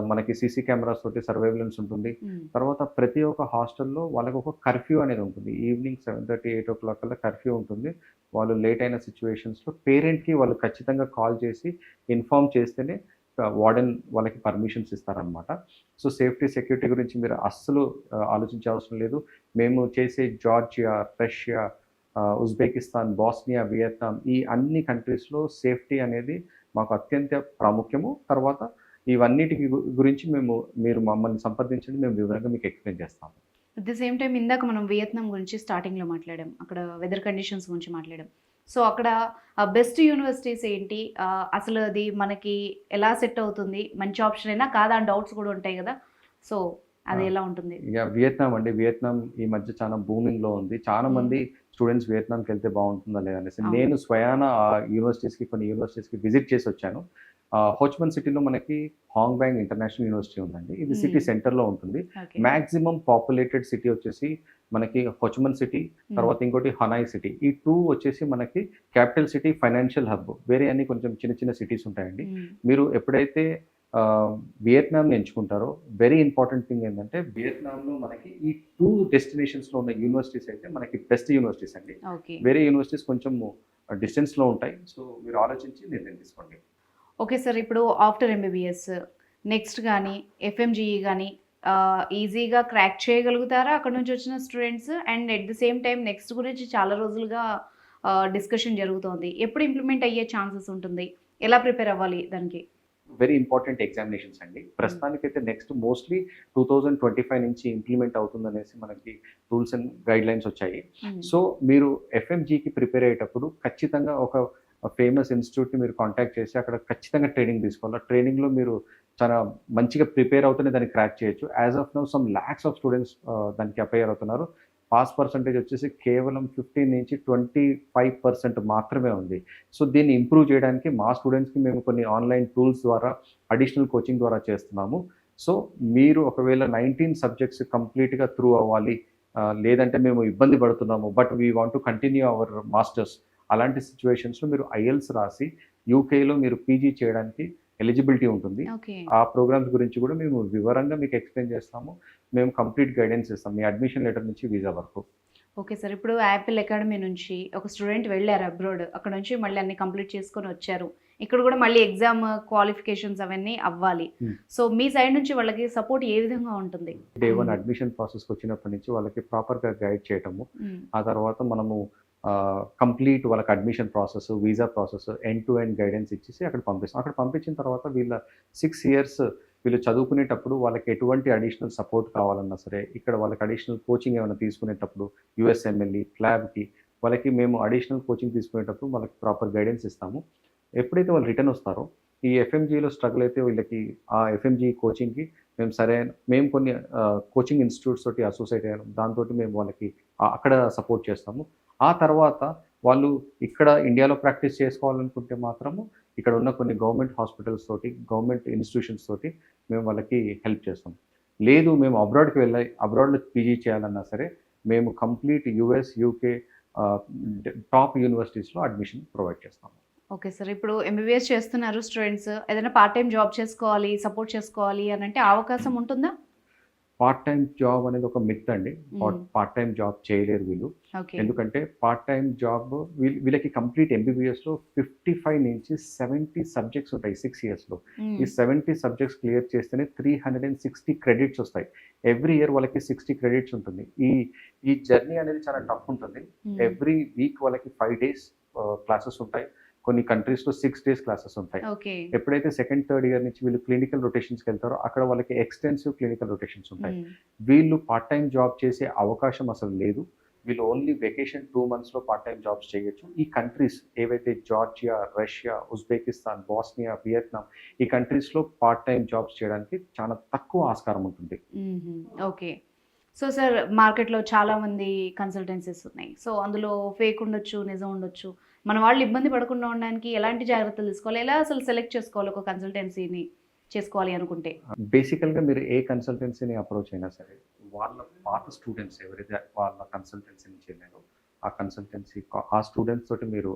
మనకి సీసీ కెమెరాస్ తోటి సర్వేలెన్స్ ఉంటుంది. తర్వాత ప్రతి ఒక్క హాస్టల్లో వాళ్ళకి ఒక కర్ఫ్యూ అనేది ఉంటుంది. ఈవినింగ్ 7:30, 8 o'clock కల్లా కర్ఫ్యూ ఉంటుంది. వాళ్ళు లేట్ అయిన సిచ్యువేషన్స్లో పేరెంట్కి వాళ్ళు ఖచ్చితంగా కాల్ చేసి ఇన్ఫార్మ్ చేస్తేనే వార్డెన్ వాళ్ళకి పర్మిషన్స్ ఇస్తారనమాట. సో సేఫ్టీ సెక్యూరిటీ గురించి మీరు అస్సలు ఆలోచించే అవసరం లేదు. మేము చేసే Georgia, Russia, Uzbekistan, Bosnia, Vietnam ఈ అన్ని కంట్రీస్లో సేఫ్టీ అనేది మాకు అత్యంత ప్రాముఖ్యము. తర్వాత ఇవన్నిటికి గురించి మీరు మమ్మల్ని సంప్రదించండి, మేము వివరంగా మీకు ఎక్స్ప్లెయిన్ చేస్తాము. అట్ ద సేమ్ టైం ఇందాక మనం వియత్నాం గురించి స్టార్టింగ్లో మాట్లాడాం, అక్కడ వెదర్ కండిషన్స్ గురించి మాట్లాడాం. సో అక్కడ బెస్ట్ యూనివర్సిటీస్ ఏంటి, అసలు అది మనకి ఎలా సెట్ అవుతుంది, మంచి ఆప్షన్ అయినా కాదా అని డౌట్స్ కూడా ఉంటాయి కదా. సో అది ఎలా ఉంటుంది? ఇక వియత్నాం అండి, వియత్నాం ఈ మధ్య చాలా బూమింగ్లో ఉంది. చాలా మంది స్టూడెంట్స్ వియత్నాంకి వెళ్తే బాగుంటుందా లేదనేసి నేను స్వయాన ఆ యూనివర్సిటీస్కి కొన్ని యూనివర్సిటీస్కి విజిట్ చేసి వచ్చాను. హోచ్మన్ సిటీలో మనకి హాంగ్ బ్యాంగ్ ఇంటర్నేషనల్ యూనివర్సిటీ ఉందండి. ఇది సిటీ సెంటర్లో ఉంటుంది. మ్యాక్సిమం పాపులేటెడ్ సిటీ వచ్చేసి మనకి హోచ్మన్ సిటీ, తర్వాత ఇంకోటి హనాయ్ సిటీ. ఈ 2 వచ్చేసి మనకి క్యాపిటల్ సిటీ, ఫైనాన్షియల్ హబ్. వేరే అన్ని కొంచెం చిన్న చిన్న సిటీస్ ఉంటాయండి. మీరు ఎప్పుడైతే వియత్నాంని ఎంచుకుంటారో వెరీ ఇంపార్టెంట్ థింగ్ ఏంటంటే వియత్నాంలో మనకి ఈ 2 డెస్టినేషన్స్లో ఉన్న యూనివర్సిటీస్ అయితే మనకి బెస్ట్ యూనివర్సిటీస్ అండి. వేరే యూనివర్సిటీస్ కొంచెం డిస్టెన్స్లో ఉంటాయి. సో మీరు ఆలోచించి నిర్ణయం తీసుకోండి. ఓకే సార్, ఇప్పుడు ఆఫ్టర్ ఎంబీబీఎస్ నెక్స్ట్ కానీ ఎఫ్ఎంజీఈ కానీ ఈజీగా క్రాక్ చేయగలుగుతారా అక్కడ నుంచి వచ్చిన students? And at the same time next గురించి చాలా రోజులుగా డిస్కషన్ జరుగుతోంది. ఎప్పుడు ఇంప్లిమెంట్ అయ్యే ఛాన్సెస్ ఉంటుంది, ఎలా ప్రిపేర్ అవ్వాలి దానికి? వెరీ ఇంపార్టెంట్ ఎగ్జామినేషన్స్ అండి. ప్రస్తుతానికైతే నెక్స్ట్ మోస్ట్లీ 2025 నుంచి ఇంప్లిమెంట్ అవుతుందనేసి మనకి రూల్స్ అండ్ గైడ్ లైన్స్ వచ్చాయి. సో మీరు ఎఫ్ఎంజీకి ప్రిపేర్ అయ్యేటప్పుడు ఖచ్చితంగా ఒక ఫేమస్ ఇన్స్టిట్యూట్ని మీరు కాంటాక్ట్ చేసి అక్కడ ఖచ్చితంగా ట్రైనింగ్ తీసుకోవాలి. ట్రైనింగ్లో మీరు చాలా మంచిగా ప్రిపేర్ అవుతూనే దాన్ని క్రాక్ చేయొచ్చు. As of now some lakhs of students దానికి అపైర్ అవుతున్నారు. పాస్ పర్సంటేజ్ వచ్చేసి కేవలం 15 నుంచి 25% మాత్రమే ఉంది. సో దీన్ని ఇంప్రూవ్ చేయడానికి మా స్టూడెంట్స్కి మేము కొన్ని ఆన్లైన్ టూల్స్ ద్వారా అడిషనల్ కోచింగ్ ద్వారా చేస్తున్నాము. సో మీరు ఒకవేళ 19 సబ్జెక్ట్స్ కంప్లీట్గా త్రూ అవ్వాలి, లేదంటే మేము ఇబ్బంది పడుతున్నాము but we want to continue our masters, అలాంటి సిచ్యువేషన్స్లో మీరు ఐఎల్స్ రాసి యూకేలో మీరు పీజీ చేయడానికి ఎలిజిబిలిటీ ఉంటుంది. ఆ ప్రోగ్రామ్స్ గురించి కూడా మేము వివరంగా మీకు ఎక్స్ప్లెయిన్ చేస్తాము. మేము కంప్లీట్ గైడెన్స్ ఇస్తాం మీ అడ్మిషన్ లెటర్ నుంచి వీసా వరకు. ఓకే సార్, ఇప్పుడు యాపిల్ అకాడమీ నుంచి ఒక స్టూడెంట్ వెళ్ళారు అబ్రాడ్, అక్కడ నుంచి మళ్ళీ అన్ని కంప్లీట్ చేసుకొని వచ్చారు. ఇక్కడ కూడా మళ్ళీ ఎగ్జామ్ క్వాలిఫికేషన్స్ అవన్నీ అవ్వాలి. సో మీ సైడ్ నుంచి వాళ్ళకి సపోర్ట్ ఏ విధంగా ఉంటుంది? డే 1 అడ్మిషన్ ప్రాసెస్కి వచ్చినప్పటి నుంచి వాళ్ళకి ప్రాపర్గా గైడ్ చేయటము, ఆ తర్వాత మనము కంప్లీట్ వాళ్ళకి admission process, visa process, end to end guidance ఇచ్చేసి అక్కడ పంపిస్తాం. అక్కడ పంపించిన తర్వాత వీళ్ళ 6 years వీళ్ళు చదువుకునేటప్పుడు వాళ్ళకి ఎటువంటి అడిషనల్ సపోర్ట్ కావాలన్నా సరే, ఇక్కడ వాళ్ళకి అడిషనల్ కోచింగ్ ఏమైనా తీసుకునేటప్పుడు యూఎస్ఎంఎల్ఈ, క్లాబ్కి వాళ్ళకి మేము అడిషనల్ కోచింగ్ తీసుకునేటప్పుడు వాళ్ళకి ప్రాపర్ గైడెన్స్ ఇస్తాము. ఎప్పుడైతే వాళ్ళు రిటర్న్ వస్తారో ఈ ఎఫ్ఎంజీలో స్ట్రగుల్ అయితే వీళ్ళకి ఆ ఎఫ్ఎంజీ కోచింగ్కి మేము కొన్ని కోచింగ్ ఇన్స్టిట్యూట్స్ తోటి అసోసియేట్ అయ్యాము. దాంతో మేము వాళ్ళకి అక్కడ సపోర్ట్ చేస్తాము. ఆ తర్వాత వాళ్ళు ఇక్కడ ఇండియాలో ప్రాక్టీస్ చేసుకోవాలనుకుంటే మాత్రము ఇక్కడ ఉన్న కొన్ని గవర్నమెంట్ హాస్పిటల్స్ తోటి, గవర్నమెంట్ ఇన్స్టిట్యూషన్స్ తోటి మేము వాళ్ళకి హెల్ప్ చేస్తాం. లేదు మేము అబ్రాడ్కి అబ్రాడ్లో పీజీ చేయాలన్నా సరే మేము కంప్లీట్ యుఎస్ యూకే టాప్ యూనివర్సిటీస్లో అడ్మిషన్ ప్రొవైడ్ చేస్తాము. ఓకే సార్, ఇప్పుడు ఎంబీబీఎస్ చేస్తున్నారు స్టూడెంట్స్, ఏదైనా పార్ట్ టైం జాబ్ చేసుకోవాలి, సపోర్ట్ చేసుకోవాలి అని అంటే అవకాశం ఉంటుందా? పార్ట్ టైం జాబ్ అనేది ఒక మిత్ అండి. పార్ట్ టైం జాబ్ చేయలేరు వీళ్ళు. ఓకే. ఎందుకంటే పార్ట్ టైం జాబ్ వీళ్ళకి కంప్లీట్ ఎంబీబీఎస్లో 55 నుంచి 70 సబ్జెక్ట్స్ ఉంటాయి 6 ఇయర్స్లో. ఈ 70 సబ్జెక్ట్స్ క్లియర్ చేస్తేనే 360 క్రెడిట్స్ వస్తాయి. ఎవ్రీ ఇయర్ వాళ్ళకి 60 క్రెడిట్స్ ఉంటుంది. ఈ జర్నీ అనేది చాలా టఫ్ ఉంటుంది. ఎవ్రీ వీక్ వాళ్ళకి 5 డేస్ క్లాసెస్ ఉంటాయి. కొన్ని కంట్రీస్లో 6 డేస్ క్లాసెస్ ఉంటాయి. ఓకే. ఎప్పుడైతే సెకండ్ థర్డ్ ఇయర్ నుంచి వీళ్ళు క్లినికల్ రొటేషన్స్కి వెళ్తారో అక్కడ వాళ్ళకి ఎక్స్టెన్సివ్ క్లినికల్ రొటేషన్స్ ఉంటాయి. వీళ్ళు పార్ట్ టైం జాబ్ చేసే అవకాశం అసలు లేదు. వీళ్ళు ఓన్లీ వెకేషన్ 2 monthsలో పార్ట్ టైం జాబ్స్ చేయొచ్చు. ఈ కంట్రీస్ ఏవైతే Georgia, Russia, Uzbekistan, Bosnia, Vietnam, ఈ కంట్రీస్లో పార్ట్ టైం జాబ్స్ చేయడానికి చాలా తక్కువ ఆస్కారం ఉంటుంది. ఓకే. సో సార్, మార్కెట్లో చాలామంది కన్సల్టెన్సీస్ ఉన్నాయి. సో అందులో ఫేక్ ఉండొచ్చు, నిజం ఉండొచ్చు. మన వాళ్ళు ఇబ్బంది పడకుండా ఉండడానికి ఎలాంటి జాగ్రత్తలు తీసుకోవాలి? ఎలా అసలు సెలెక్ట్ చేసుకోవాలి ఒక కన్సల్టెన్సీని చేసుకోవాలి అనుకుంటే? బేసికల్గా మీరు ఏ కన్సల్టెన్సీని అప్రోచ్ అయినా సరే వాళ్ళ పాత స్టూడెంట్స్ ఎవరైతే వాళ్ళ కన్సల్టెన్సీ నుంచి వెళ్ళారో ఆ కన్సల్టెన్సీ ఆ స్టూడెంట్స్ తోటి మీరు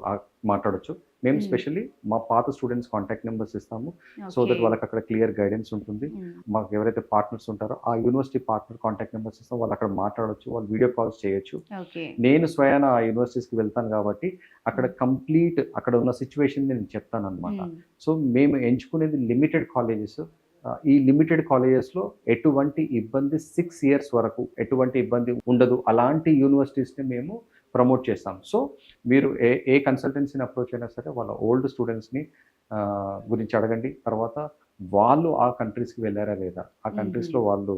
మాట్లాడొచ్చు. మేము స్పెషల్లీ మా పాత స్టూడెంట్స్ కాంటాక్ట్ నెంబర్స్ ఇస్తాము. సో దట్ వాళ్ళకి అక్కడ క్లియర్ గైడెన్స్ ఉంటుంది. మాకు ఎవరైతే పార్ట్నర్స్ ఉంటారో ఆ యూనివర్సిటీ పార్ట్నర్ కాంటాక్ట్ నెంబర్స్ ఇస్తాం. వాళ్ళు అక్కడ మాట్లాడొచ్చు, వాళ్ళు వీడియో కాల్స్ చేయొచ్చు. నేను స్వయాన ఆ యూనివర్సిటీస్కి వెళ్తాను కాబట్టి అక్కడ కంప్లీట్ అక్కడ ఉన్న సిచ్యువేషన్ నేను చెప్తాను అనమాట. సో మేము ఎంచుకునేది లిమిటెడ్ కాలేజెస్. ఈ లిమిటెడ్ కాలేజెస్లో ఎటువంటి ఇబ్బంది 6 years వరకు ఎటువంటి ఇబ్బంది ఉండదు. అలాంటి యూనివర్సిటీస్ని మేము ప్రమోట్ చేస్తాం. సో మీరు ఏ కన్సల్టెన్సీని అప్రోచ్ అయినా సరే వాళ్ళ ఓల్డ్ స్టూడెంట్స్ని గురించి అడగండి. తర్వాత వాళ్ళు ఆ కంట్రీస్కి వెళ్ళారా లేదా, ఆ కంట్రీస్లో వాళ్ళు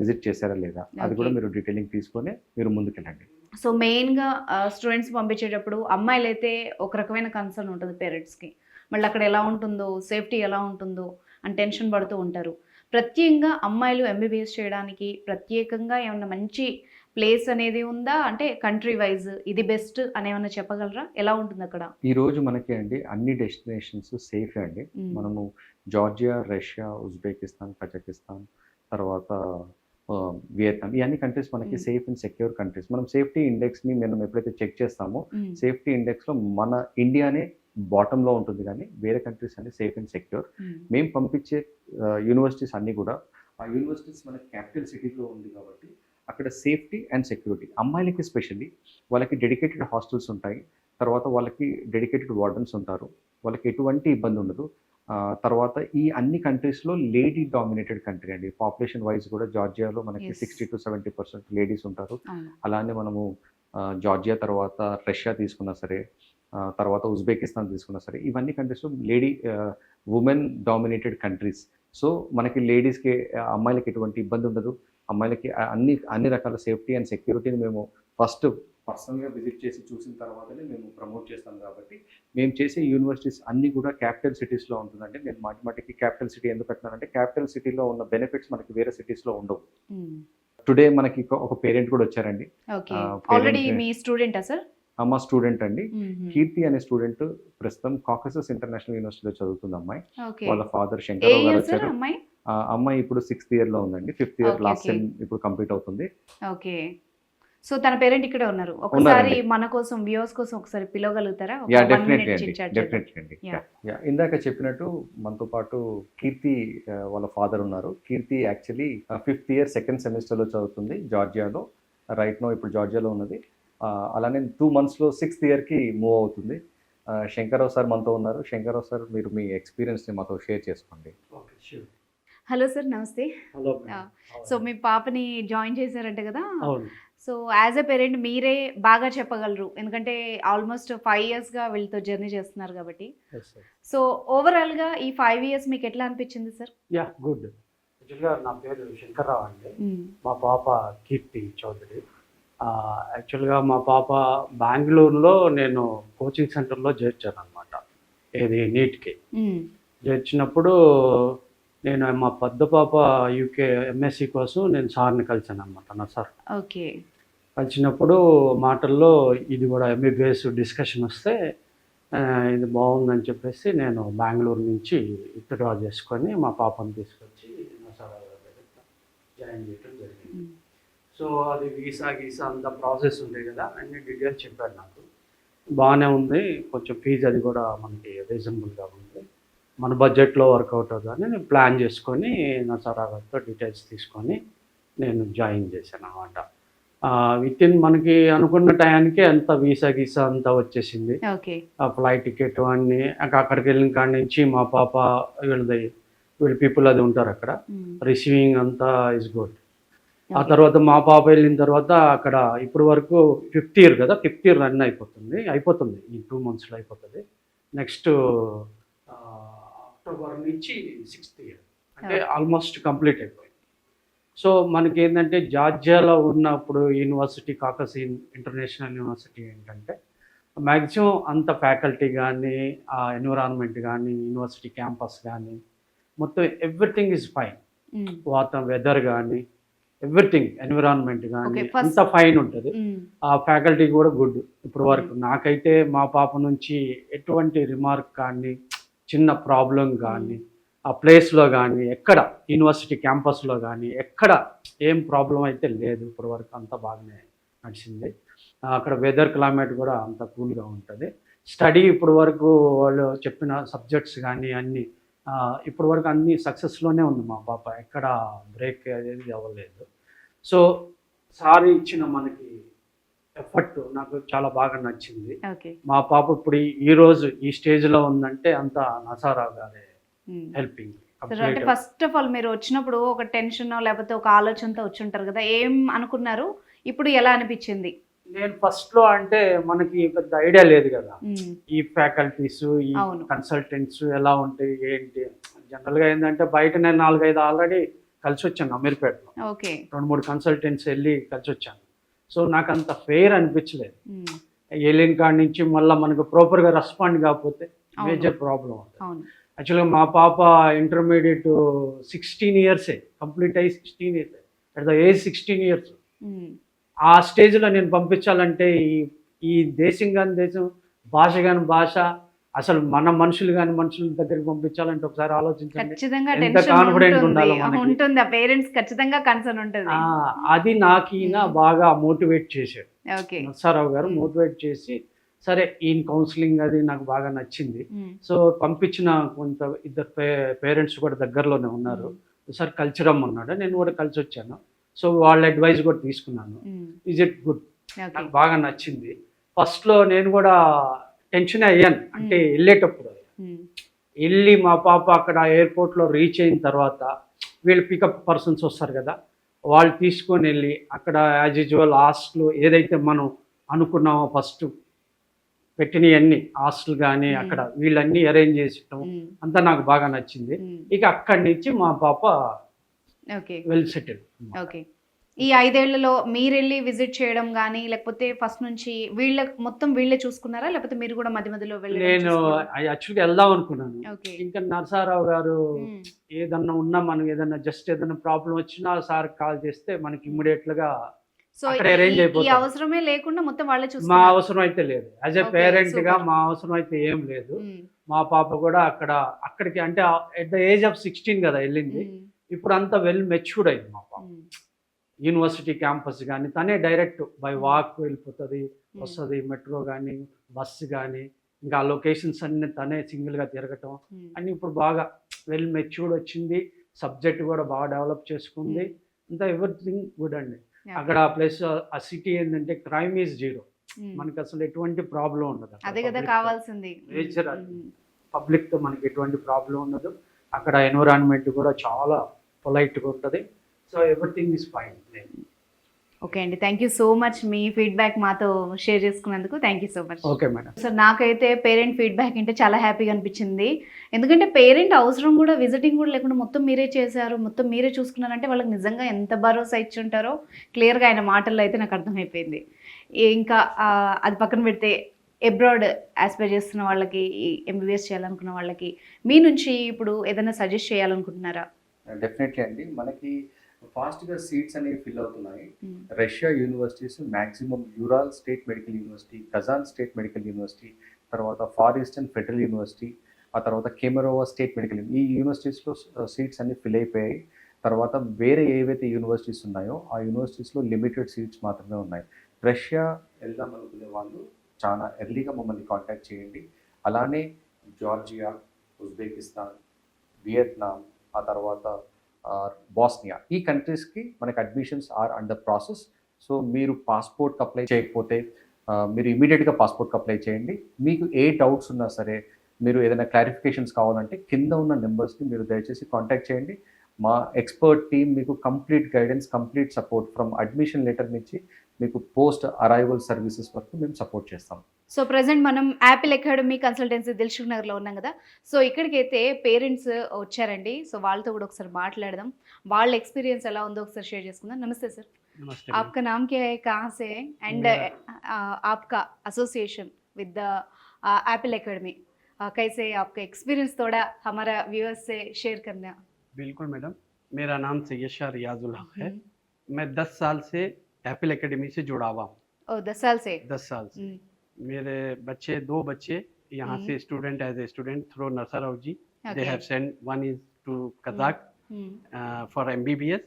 విజిట్ చేశారా లేదా, అది కూడా మీరు డీటెయిలింగ్ తీసుకొని మీరు ముందుకెళ్ళండి. సో మెయిన్గా స్టూడెంట్స్ పంపించేటప్పుడు అమ్మాయిలు అయితే ఒక రకమైన కన్సర్న్ ఉంటుంది పేరెంట్స్కి. మళ్ళీ అక్కడ ఎలా ఉంటుందో, సేఫ్టీ ఎలా ఉంటుందో అని టెన్షన్ పడుతూ ఉంటారు. ప్రత్యేకంగా అమ్మాయిలు ఎంబీబీఎస్ చేయడానికి ప్రత్యేకంగా ఏమన్నా మంచి ప్లేస్ అనేది ఉందా? అంటే కంట్రీ వైజ్ ఇది బెస్ట్ అని ఏమన్నా చెప్పగలరా? ఎలా ఉంటుంది అక్కడ? ఈ రోజు మనకి అండి అన్ని డెస్టినేషన్స్ సేఫ్ అండి. మనము జార్జియా, రష్యా, ఉజ్బెకిస్తాన్, కజకిస్తాన్, తర్వాత వియత్నాం, ఈ అన్ని కంట్రీస్ మనకి సేఫ్ అండ్ సెక్యూర్ కంట్రీస్. మనం సేఫ్టీ ఇండెక్స్ని మనం ఎప్పుడైతే చెక్ చేస్తామో సేఫ్టీ ఇండెక్స్లో మన ఇండియానే బాటంలో ఉంటుంది, కానీ వేరే కంట్రీస్ అన్ని సేఫ్ అండ్ సెక్యూర్. మేము పంపించే యూనివర్సిటీస్ అన్నీ కూడా ఆ యూనివర్సిటీస్ మన క్యాపిటల్ సిటీలో ఉంది కాబట్టి అక్కడ సేఫ్టీ అండ్ సెక్యూరిటీ. అమ్మాయిలకి స్పెషల్లీ వాళ్ళకి డెడికేటెడ్ హాస్టల్స్ ఉంటాయి. తర్వాత వాళ్ళకి డెడికేటెడ్ వార్డన్స్ ఉంటారు. వాళ్ళకి ఎటువంటి ఇబ్బంది ఉండదు. తర్వాత ఈ అన్ని కంట్రీస్లో లేడీ డామినేటెడ్ కంట్రీ అండి. పాపులేషన్ వైజ్ కూడా జార్జియాలో మనకి 60 to 70% లేడీస్ ఉంటారు. అలానే మనము జార్జియా తర్వాత రష్యా తీసుకున్నా సరే, తర్వాత ఉజ్బెకిస్తాన్ తీసుకున్నా సరే, ఇవన్నీ కంట్రీస్లో ఉమెన్ డామినేటెడ్ కంట్రీస్. సో మనకి లేడీస్కి, అమ్మాయిలకి ఎటువంటి ఇబ్బంది ఉండదు. అమ్మాయిలకి అన్ని రకాల సేఫ్టీ అండ్ సెక్యూరిటీని మేము ఫస్ట్ పర్సనల్గా విజిట్ చేసి చూసిన తర్వాతనే మేము ప్రమోట్ చేస్తాం. కాబట్టి మేము చేసే యూనివర్సిటీస్ అన్నీ కూడా క్యాపిటల్ సిటీస్లో ఉంటుందండి. నేను మాటిమాటికి క్యాపిటల్ సిటీ ఎందుకు అంటున్నానంటే క్యాపిటల్ సిటీలో ఉన్న బెనిఫిట్స్ మనకి వేరే సిటీస్లో ఉండవు. టుడే మనకి ఒక పేరెంట్ కూడా వచ్చారండి. ఆల్రెడీ మీ స్టూడెంటా సార్? మా స్టూడెంట్ అండి. కీర్తి అనే స్టూడెంట్ ప్రస్తుతం కాకసస్ ఇంటర్నేషనల్ యూనివర్సిటీలో చదువుతుంది అమ్మాయి. వాళ్ళ ఫాదర్ శంకరరావు గారు వచ్చారు. అమ్మాయి ఇప్పుడు 6th year లో ఉందండి. 5th year లాస్ట్ సెమ్ ఇప్పుడు కంప్లీట్ అవుతుంది. ఓకే. సో తన పేరెంట్ ఇక్కడే ఉన్నారు. ఒకసారి మన కోసం వ్యూవర్స్ కోసం ఒకసారి పిలవగలుగుతారా? డెఫినెట్లీ. ఇందాక చెప్పినట్టు మనతో పాటు కీర్తి వాళ్ళ ఫాదర్ ఉన్నారు. కీర్తి actually 5th year 2nd semester లో చదువుతుంది జార్జియాలో. రైట్ నో ఇప్పుడు జార్జియాలో ఉన్నది. అలానే 2 monthsలో 6th yearకి మూవ్ అవుతుంది. శంకరరావు సార్ మనతో ఉన్నారు. శంకరరావు సార్, మీరు మీ ఎక్స్పీరియన్స్ని మాతో షేర్ చేసుకోండి. హలో సార్, నమస్తే. హలో. సో మీ పాపని జాయిన్ చేశారంట కదా? సో యాజ్ ఎ పేరెంట్ మీరే బాగా చెప్పగలరు, ఎందుకంటే ఆల్మోస్ట్ 5 yearsగా వీళ్ళతో జర్నీ చేస్తున్నారు కాబట్టి. సో ఓవరాల్గా ఈ 5 years మీకు ఎట్లా అనిపించింది సార్? Yeah, good. యాక్చువల్గా నా పేరు శంకర్రావు అండి. మా పాప కీర్తి చౌదరి. యాక్చువల్గా మా పాప బెంగళూరులో నేను కోచింగ్ సెంటర్లో చేర్చాను అనమాట. ఏది నీట్కి చేర్చినప్పుడు నేను మా పెద్ద పాప యూకే ఎంఎస్సి కోసం నేను సార్ని కలిసాను అనమాట. నా సార్ ఓకే. కలిసినప్పుడు మాటల్లో ఇది కూడా ఎంబీబీఎస్ డిస్కషన్ వస్తే ఇది బాగుందని చెప్పేసి నేను బెంగళూరు నుంచి విత్డ్రా చేసుకొని మా పాపను తీసుకొచ్చి నా సార్ జాయిన్ చేయడం జరిగింది. సో అది వీసా అంత ప్రాసెస్ ఉంది కదా, అన్ని డీటెయిల్స్ చెప్పాడు నాకు. బాగానే ఉంది, కొంచెం ఫీజు అది కూడా మనకి రీజనబుల్గా ఉంది, మన బడ్జెట్లో వర్కౌట్ అవుతుందని నేను ప్లాన్ చేసుకొని నా సరాగారితో డీటెయిల్స్ తీసుకొని నేను జాయిన్ చేశాను అన్నమాట. విత్ ఇన్ మనకి అనుకున్న టయానికి అంత వీసా అంతా వచ్చేసింది. ఓకే. ఆ ఫ్లైట్ టికెట్ అన్నీ అక్కడికి వెళ్ళిన కాడి నుంచి మా పాప వీళ్ళ పీపుల్ అది ఉంటారు అక్కడ, రిసీవింగ్ అంతా ఇస్ గుడ్. ఆ తర్వాత మా పాప వెళ్ళిన తర్వాత అక్కడ ఇప్పుడు వరకు 5th ఇయర్ కదా, 5th ఇయర్ రన్ అయిపోతుంది ఈ 2 monthsలో అయిపోతుంది. నెక్స్ట్ అక్టోబర్ నుంచి 6th ఇయర్, అంటే ఆల్మోస్ట్ కంప్లీట్ అయిపోయింది. సో మనకి ఏంటంటే జార్జియాలో ఉన్నప్పుడు యూనివర్సిటీ, కాకస్ ఇంటర్నేషనల్ యూనివర్సిటీ ఏంటంటే మ్యాక్సిమం అంత ఫ్యాకల్టీ కానీ, ఆ ఎన్విరాన్మెంట్ కానీ, యూనివర్సిటీ క్యాంపస్ కానీ మొత్తం ఎవ్రీథింగ్ ఈజ్ ఫైన్. వెదర్ కానీ ఎవ్రీథింగ్, ఎన్విరాన్మెంట్ కానీ అంత ఫైన్ ఉంటుంది. ఆ ఫ్యాకల్టీ కూడా గుడ్. ఇప్పుడు వరకు నాకైతే మా పాప నుంచి ఎటువంటి రిమార్క్ కానీ, చిన్న ప్రాబ్లం కానీ, ఆ ప్లేస్లో కానీ, ఎక్కడ యూనివర్సిటీ క్యాంపస్లో కానీ ఎక్కడ ఏం ప్రాబ్లం అయితే లేదు. ఇప్పుడు వరకు అంతా బాగానే నడిచింది. అక్కడ వెదర్ క్లైమేట్ కూడా అంత కూల్గా ఉంటుంది. స్టడీ ఇప్పుడు వరకు వాళ్ళు చెప్పిన సబ్జెక్ట్స్ కానీ అన్నీ ఇప్పుడు వరకు అన్ని సక్సెస్లోనే ఉంది మా పాప, ఎక్కడ బ్రేక్ అనేది అవ్వలేదు. సో సార్ ఇచ్చిన మనకి ఎఫర్ట్ నాకు చాలా బాగా నచ్చింది. మా పాప ఇప్పుడు ఈరోజు ఈ స్టేజ్లో ఉందంటే అంతా నసారావు గారే హెల్పింగ్. అంటే ఫస్ట్ ఆఫ్ ఆల్ మీరు వచ్చినప్పుడు ఒక టెన్షన్ లేకపోతే ఒక ఆలోచనతో వచ్చి ఉంటారు కదా, ఏం అనుకున్నారు, ఇప్పుడు ఎలా అనిపించింది? నేను ఫస్ట్లో అంటే మనకి పెద్ద ఐడియా లేదు కదా, ఈ ఫ్యాకల్టీస్, ఈ కన్సల్టెంట్స్ ఎలా ఉంటాయి ఏంటి. జనరల్గా ఏంటంటే బయట నేను 4-5 ఆల్రెడీ కలిసి వచ్చాను అమీర్పేటలో, 2-3 కన్సల్టెంట్స్ వెళ్ళి కలిసి వచ్చాను. సో నాకు అంత ఫెయిర్ అనిపించలేదు. వెళ్ళిన కాడి నుంచి మళ్ళీ మనకు ప్రాపర్గా రెస్పాండ్ కాకపోతే మేజర్ ప్రాబ్లం అవుతుంది. యాక్చువల్గా మా పాప ఇంటర్మీడియట్ 16 ఇయర్సే కంప్లీట్ అయ్యి 16 years at the age 16 years. ఆ స్టేజ్లో నేను పంపించాలంటే ఈ దేశం కాని దేశం, భాష కాని భాష, అసలు మన మనుషులు కాని మనుషుల దగ్గరికి పంపించాలంటే ఒకసారి ఆలోచించండి, ఎంత కాన్ఫిడెంట్ ఉండాలో ఉంటుంది. పేరెంట్స్ ఖచ్చితంగా కన్సర్న్ ఉంటుంది. అది నాకు ఈయన బాగా మోటివేట్ చేశాడు, నరసారావు గారు మోటివేట్ చేసి, సరే ఈయన కౌన్సిలింగ్ అది నాకు బాగా నచ్చింది. సో పంపించిన కొంత 2 పేరెంట్స్ కూడా దగ్గరలోనే ఉన్నారు. సార్ కలిసి రమ్మన్నాడు, నేను కూడా కలిసి వచ్చాను. సో వాళ్ళ అడ్వైస్ కూడా తీసుకున్నాను. ఈజ్ ఇట్ గుడ్, నాకు బాగా నచ్చింది. ఫస్ట్లో నేను కూడా టెన్షన్ అయ్యాను, అంటే వెళ్ళేటప్పుడు వెళ్ళి మా పాప అక్కడ ఎయిర్పోర్ట్లో రీచ్ అయిన తర్వాత వీళ్ళు పికప్ పర్సన్స్ వస్తారు కదా, వాళ్ళు తీసుకొని వెళ్ళి అక్కడ యాజ్ యూజువల్ హాస్టల్ ఏదైతే మనం అనుకున్నామో ఫస్ట్ పెట్టినవన్నీ హాస్టల్ కానీ అక్కడ వీళ్ళన్నీ అరేంజ్ చేసటం అంతా నాకు బాగా నచ్చింది. ఇక అక్కడి నుంచి మా పాప వెల్ సెటిల్. ఓకే. ఈ 5 ఏళ్లలో మీరు వెళ్ళి విజిట్ చేయడం కానీ, లేకపోతే ఫస్ట్ నుంచి వీళ్ళే చూసుకున్నారా, లేకపోతే మీరు కూడా మధ్య మధ్యలో వెళ్ళి? నేను యాక్చువల్గా వెళ్దాం అనుకున్నాను. ఇంకా నరసారావు గారు ఏదన్నా ఉన్నా, మనం ఏదన్నా జస్ట్ ఏదన్నా ప్రాబ్లం వచ్చినా సార్ కాల్ చేస్తే మనకి ఇమ్మీడియట్ గా అరేంజ్ అయిపోతుంది. అవసరమే లేకుండా మొత్తం వాళ్ళే చూసుకున్నారు. మా అవసరం అయితే లేదు, యాజ్ ఎ పేరెంట్ గా మా అవసరం అయితే ఏం లేదు. మా పాప కూడా అక్కడికి అంటే ఎట్ ద ఏజ్ ఆఫ్ 16 కదా వెళ్ళింది. ఇప్పుడు అంతా వెల్ మెచ్యూర్డ్ అయింది మా పాప. యూనివర్సిటీ క్యాంపస్ కానీ తనే డైరెక్ట్ బై వాక్ వెళ్ళిపోతుంది, వస్తుంది. మెట్రో కానీ బస్సు కానీ ఇంకా ఆ లొకేషన్స్ అన్ని తనే సింగిల్గా తిరగటం అన్నీ ఇప్పుడు బాగా వెల్ మెచ్యూర్డ్ వచ్చింది. సబ్జెక్ట్ కూడా బాగా డెవలప్ చేసుకుంది. అంతా ఎవ్రీథింగ్ గుడ్ అండి అక్కడ. ప్లస్ ఆ సిటీ ఏంటంటే క్రైమ్ ఈజ్ 0, మనకి అసలు ఎటువంటి ప్రాబ్లం ఉండదు. అదే కదా కావాల్సింది. నేచర్ పబ్లిక్తో మనకి ఎటువంటి ప్రాబ్లం ఉండదు. అక్కడ ఎన్విరాన్మెంట్ కూడా చాలా పొలైట్గా ఉంటుంది. So everything is fine. Okay అండి, థ్యాంక్ యూ సో మచ్ మీ ఫీడ్బ్యాక్ మాతో షేర్ చేసుకున్నందుకు. Thank you so much. Okay madam. Sir, నాకైతే పేరెంట్ ఫీడ్బ్యాక్ అంటే చాలా హ్యాపీగా అనిపించింది. ఎందుకంటే పేరెంట్ అవసరం కూడా విజిటింగ్ కూడా లేకుండా మొత్తం మీరే చేశారు, మొత్తం మీరే చూసుకున్నారంటే వాళ్ళకి నిజంగా ఎంత భరోసా ఇచ్చి ఉంటారో క్లియర్గా ఆయన మాటల్లో అయితే నాకు అర్థమైపోయింది. ఇంకా అది పక్కన పెడితే అబ్రాడ్ ఆస్పైర్ చేస్తున్న వాళ్ళకి, ఎంబీబీఎస్ చేయాలనుకున్న వాళ్ళకి మీ నుంచి ఇప్పుడు ఏదైనా సజెస్ట్ చేయాలనుకుంటున్నారా? డెఫినెట్లీ అండి, మనకి ఫాస్ట్గా సీట్స్ అనేవి ఫిల్ అవుతున్నాయి. Russia universities maximum Ural state medical university, Kazan state medical university, తర్వాత ఫార్ ఈస్టర్న్ ఫెడరల్ యూనివర్సిటీ, ఆ తర్వాత కెమెరోవా స్టేట్ మెడికల్, ఈ యూనివర్సిటీస్లో సీట్స్ అన్ని ఫిల్ అయిపోయాయి. తర్వాత వేరే ఏవైతే యూనివర్సిటీస్ ఉన్నాయో ఆ యూనివర్సిటీస్లో లిమిటెడ్ సీట్స్ మాత్రమే ఉన్నాయి. రష్యా వెళ్దాం అనుకునే వాళ్ళు చాలా ఎర్లీగా మమ్మల్ని కాంటాక్ట్ చేయండి. అలానే జార్జియా, ఉజ్బెకిస్తాన్, వియత్నాం, ఆ తర్వాత బాస్నియా, ఈ కంట్రీస్కి మనకి admissions are under process. So మీరు పాస్పోర్ట్కి అప్లై చేయకపోతే మీరు ఇమీడియట్గా పాస్పోర్ట్కి అప్లై చేయండి. మీకు ఏ డౌట్స్ ఉన్నా సరే, మీరు ఏదైనా క్లారిఫికేషన్స్ కావాలంటే కింద ఉన్న నెంబర్స్ని మీరు దయచేసి కాంటాక్ట్ చేయండి. మా ఎక్స్పర్ట్ టీమ్ మీకు complete guidance, complete support from admission letter నుంచి మీకు పోస్ట్ అరైవల్ సర్వీసెస్ వరకు మేము సపోర్ట్ చేస్తాం. సో ప్రజెంట్ మనం యాపిల్ అకాడమీ కన్సల్టెన్సీ దిల్సుఖ్ నగర్లో ఉన్నాం కదా. సో ఇక్కడికైతే పేరెంట్స్ వచ్చారండి. సో వాళ్ళతో కూడా ఒకసారి మాట్లాడదాం. వాళ్ళ ఎక్స్పీరియన్స్ ఎలా ఉందో ఒకసారి షేర్ చేసుకుందాం. నమస్తే సార్, नमस्ते आपका नाम क्या है, कहाँ से है, एंड आपका association with the Apple academy कैसे है, आपका एक्सपीरियंस थोड़ा हमारा व्यूअर्स से शेयर करना. बिल्कुल मैडम, मेरा नाम सैयद शाह रियाजुल हक है. मैं 10 साल से एप्पल एकेडमी से जुड़ा हुआ हूँ. ओ 10 साल से. 10 साल से हम्म, मेरे बच्चे 2 बच्चे यहाँ से student as a student through Narsarao ji. They okay. have sent, one is to Kazakh hmm, for MBBS.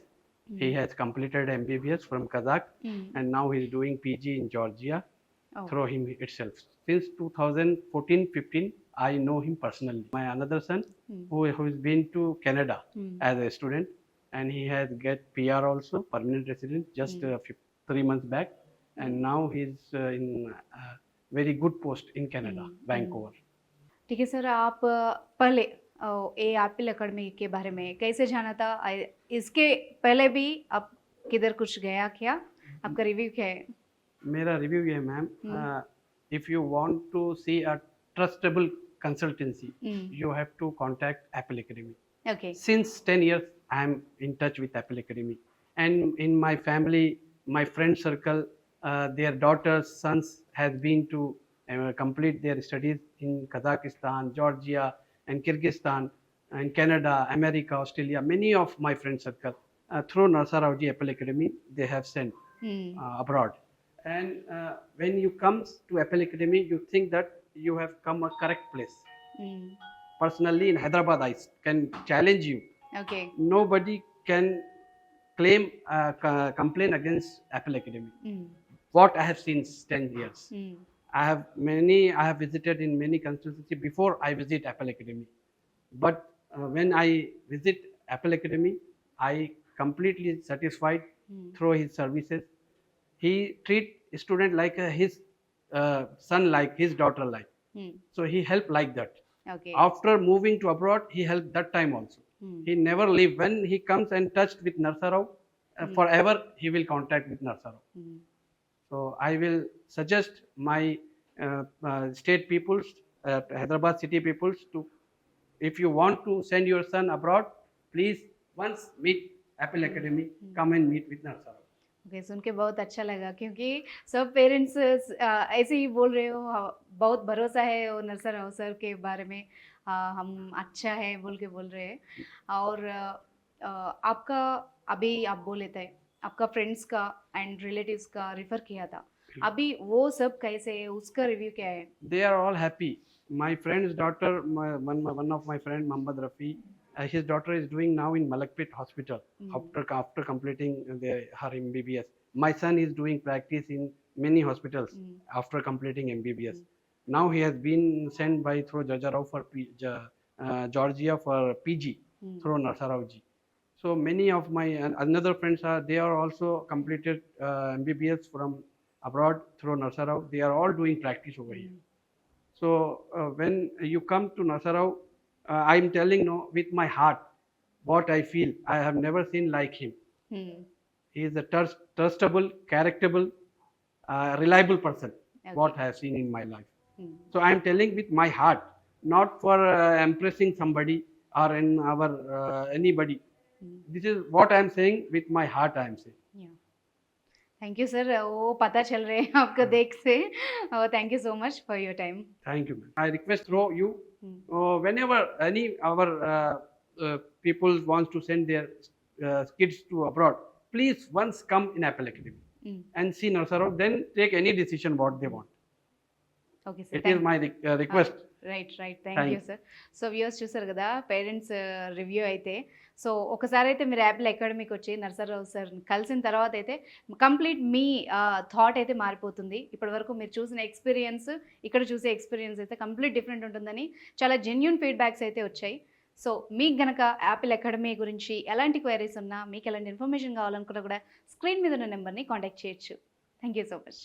He has completed MBBS from Kazakh hmm, and now he is doing PG in Georgia oh, through him itself. Since 2014-15, I know him personally. My another son who has been to Canada hmm, as a student, and he has get PR also, permanent resident, just 3 months back, and now he's in very good post in Canada, Vancouver. ठीक है sir. आप पहले ये Apple academy के बारे में कैसे जाना था, इसके पहले भी आप किधर कुछ गया क्या, आपका रिव्यू क्या है? मेरा रिव्यू ये है ma'am, if you want to see a trustable consultancy, you have to contact Apple Academy. Okay. Since 10 years, I am in touch with Apple Academy. And in my family, my friend circle, their daughters, sons has been to complete their studies in Kazakhstan, Georgia, and Kyrgyzstan, and Canada, America, Australia. Many of my friend circle, through Narsarauji Apple Academy, they have sent abroad. And when you come to Apple Academy, you think that you have come a correct place. Personally, in Hyderabad, I can challenge you. Okay. Nobody can claim, complain against Apple Academy. What I have seen 10 years. I have visited in many consultancy before I visit Apple Academy. But when I visit Apple Academy, I completely satisfied through his services. He treat student like his son, like his daughter like. So he helped like that. Okay. After moving to abroad, he helped that time also. He never leave. When he comes and touched with Narsarao, forever he will contact with Narsarao. So I will suggest my state peoples, Hyderabad city peoples, to, if you want to send your son abroad, please once meet Apple Academy, come and meet with Narsarao. Okay. सुन के बहुत अच्छा लगा, क्योंकि सब parents ऐसे ही बोल रहे हो. बहुत भरोसा है वो नरसराव सर के बारे में, हम अच्छा है बोल के बोल रहे हैं. और आपका अभी आप बोले थे आपका फ्रेंड्स का एंड रिलेटिव्स का रिफ़र किया था, अभी वो सब कैसे है, उसका रिव्यू क्या है? They are all happy. My friend's daughter, one of my friend, Mohammad Rafi, his daughter is doing now in Malakpet Hospital after completing her MBBS. My son is doing practice in many hospitals after completing MBBS. Now he has been sent by through Jajarao for Georgia for PG through Narsarauji. So many of my another friends they are also completed MBBS from abroad through Narsarao. They are all doing practice over here. So when you come to Narsarao, I am telling no with my heart what I feel. I have never seen like him. He is a trustable, characterable, reliable person. Okay. What I have seen in my life. So I am telling with my heart, not for impressing somebody or in our anybody. This is what I am saying with my heart. I am saying. Thank you sir. वो पता चल रहे हैं आपका देख से. Thank you so much for your time. Thank you, ma'am. I request through you, whenever any our people wants to send their kids to abroad, please once come in Apple Academy and see Narsarao, then take any decision what they want. Okay sir, it is my request. Right thank Thank you sir. So viewers చూసారు కదా parents review అయితే. So ఒకసారి అయితే మీరు Apple అకాడమీకి వచ్చి Narasarao sir కలిసిన తర్వాత అయితే కంప్లీట్ మీ థాట్ అయితే మారిపోతుంది. ఇప్పటివరకు మీరు చూసిన ఎక్స్పీరియన్స్, ఇక్కడ చూసే ఎక్స్పీరియన్స్ అయితే కంప్లీట్ డిఫరెంట్ ఉంటుందని చాలా జెన్యూన్ ఫీడ్బ్యాక్స్ అయితే వచ్చాయి. సో మీకు గనక యాపిల్ అకాడమీ గురించి ఎలాంటి క్వైరీస్ ఉన్నా, మీకు ఎలాంటి ఇన్ఫర్మేషన్ కావాలనుకున్నా కూడా స్క్రీన్ మీద ఉన్న నెంబర్ని కాంటాక్ట్ చేయొచ్చు. Thank you so much.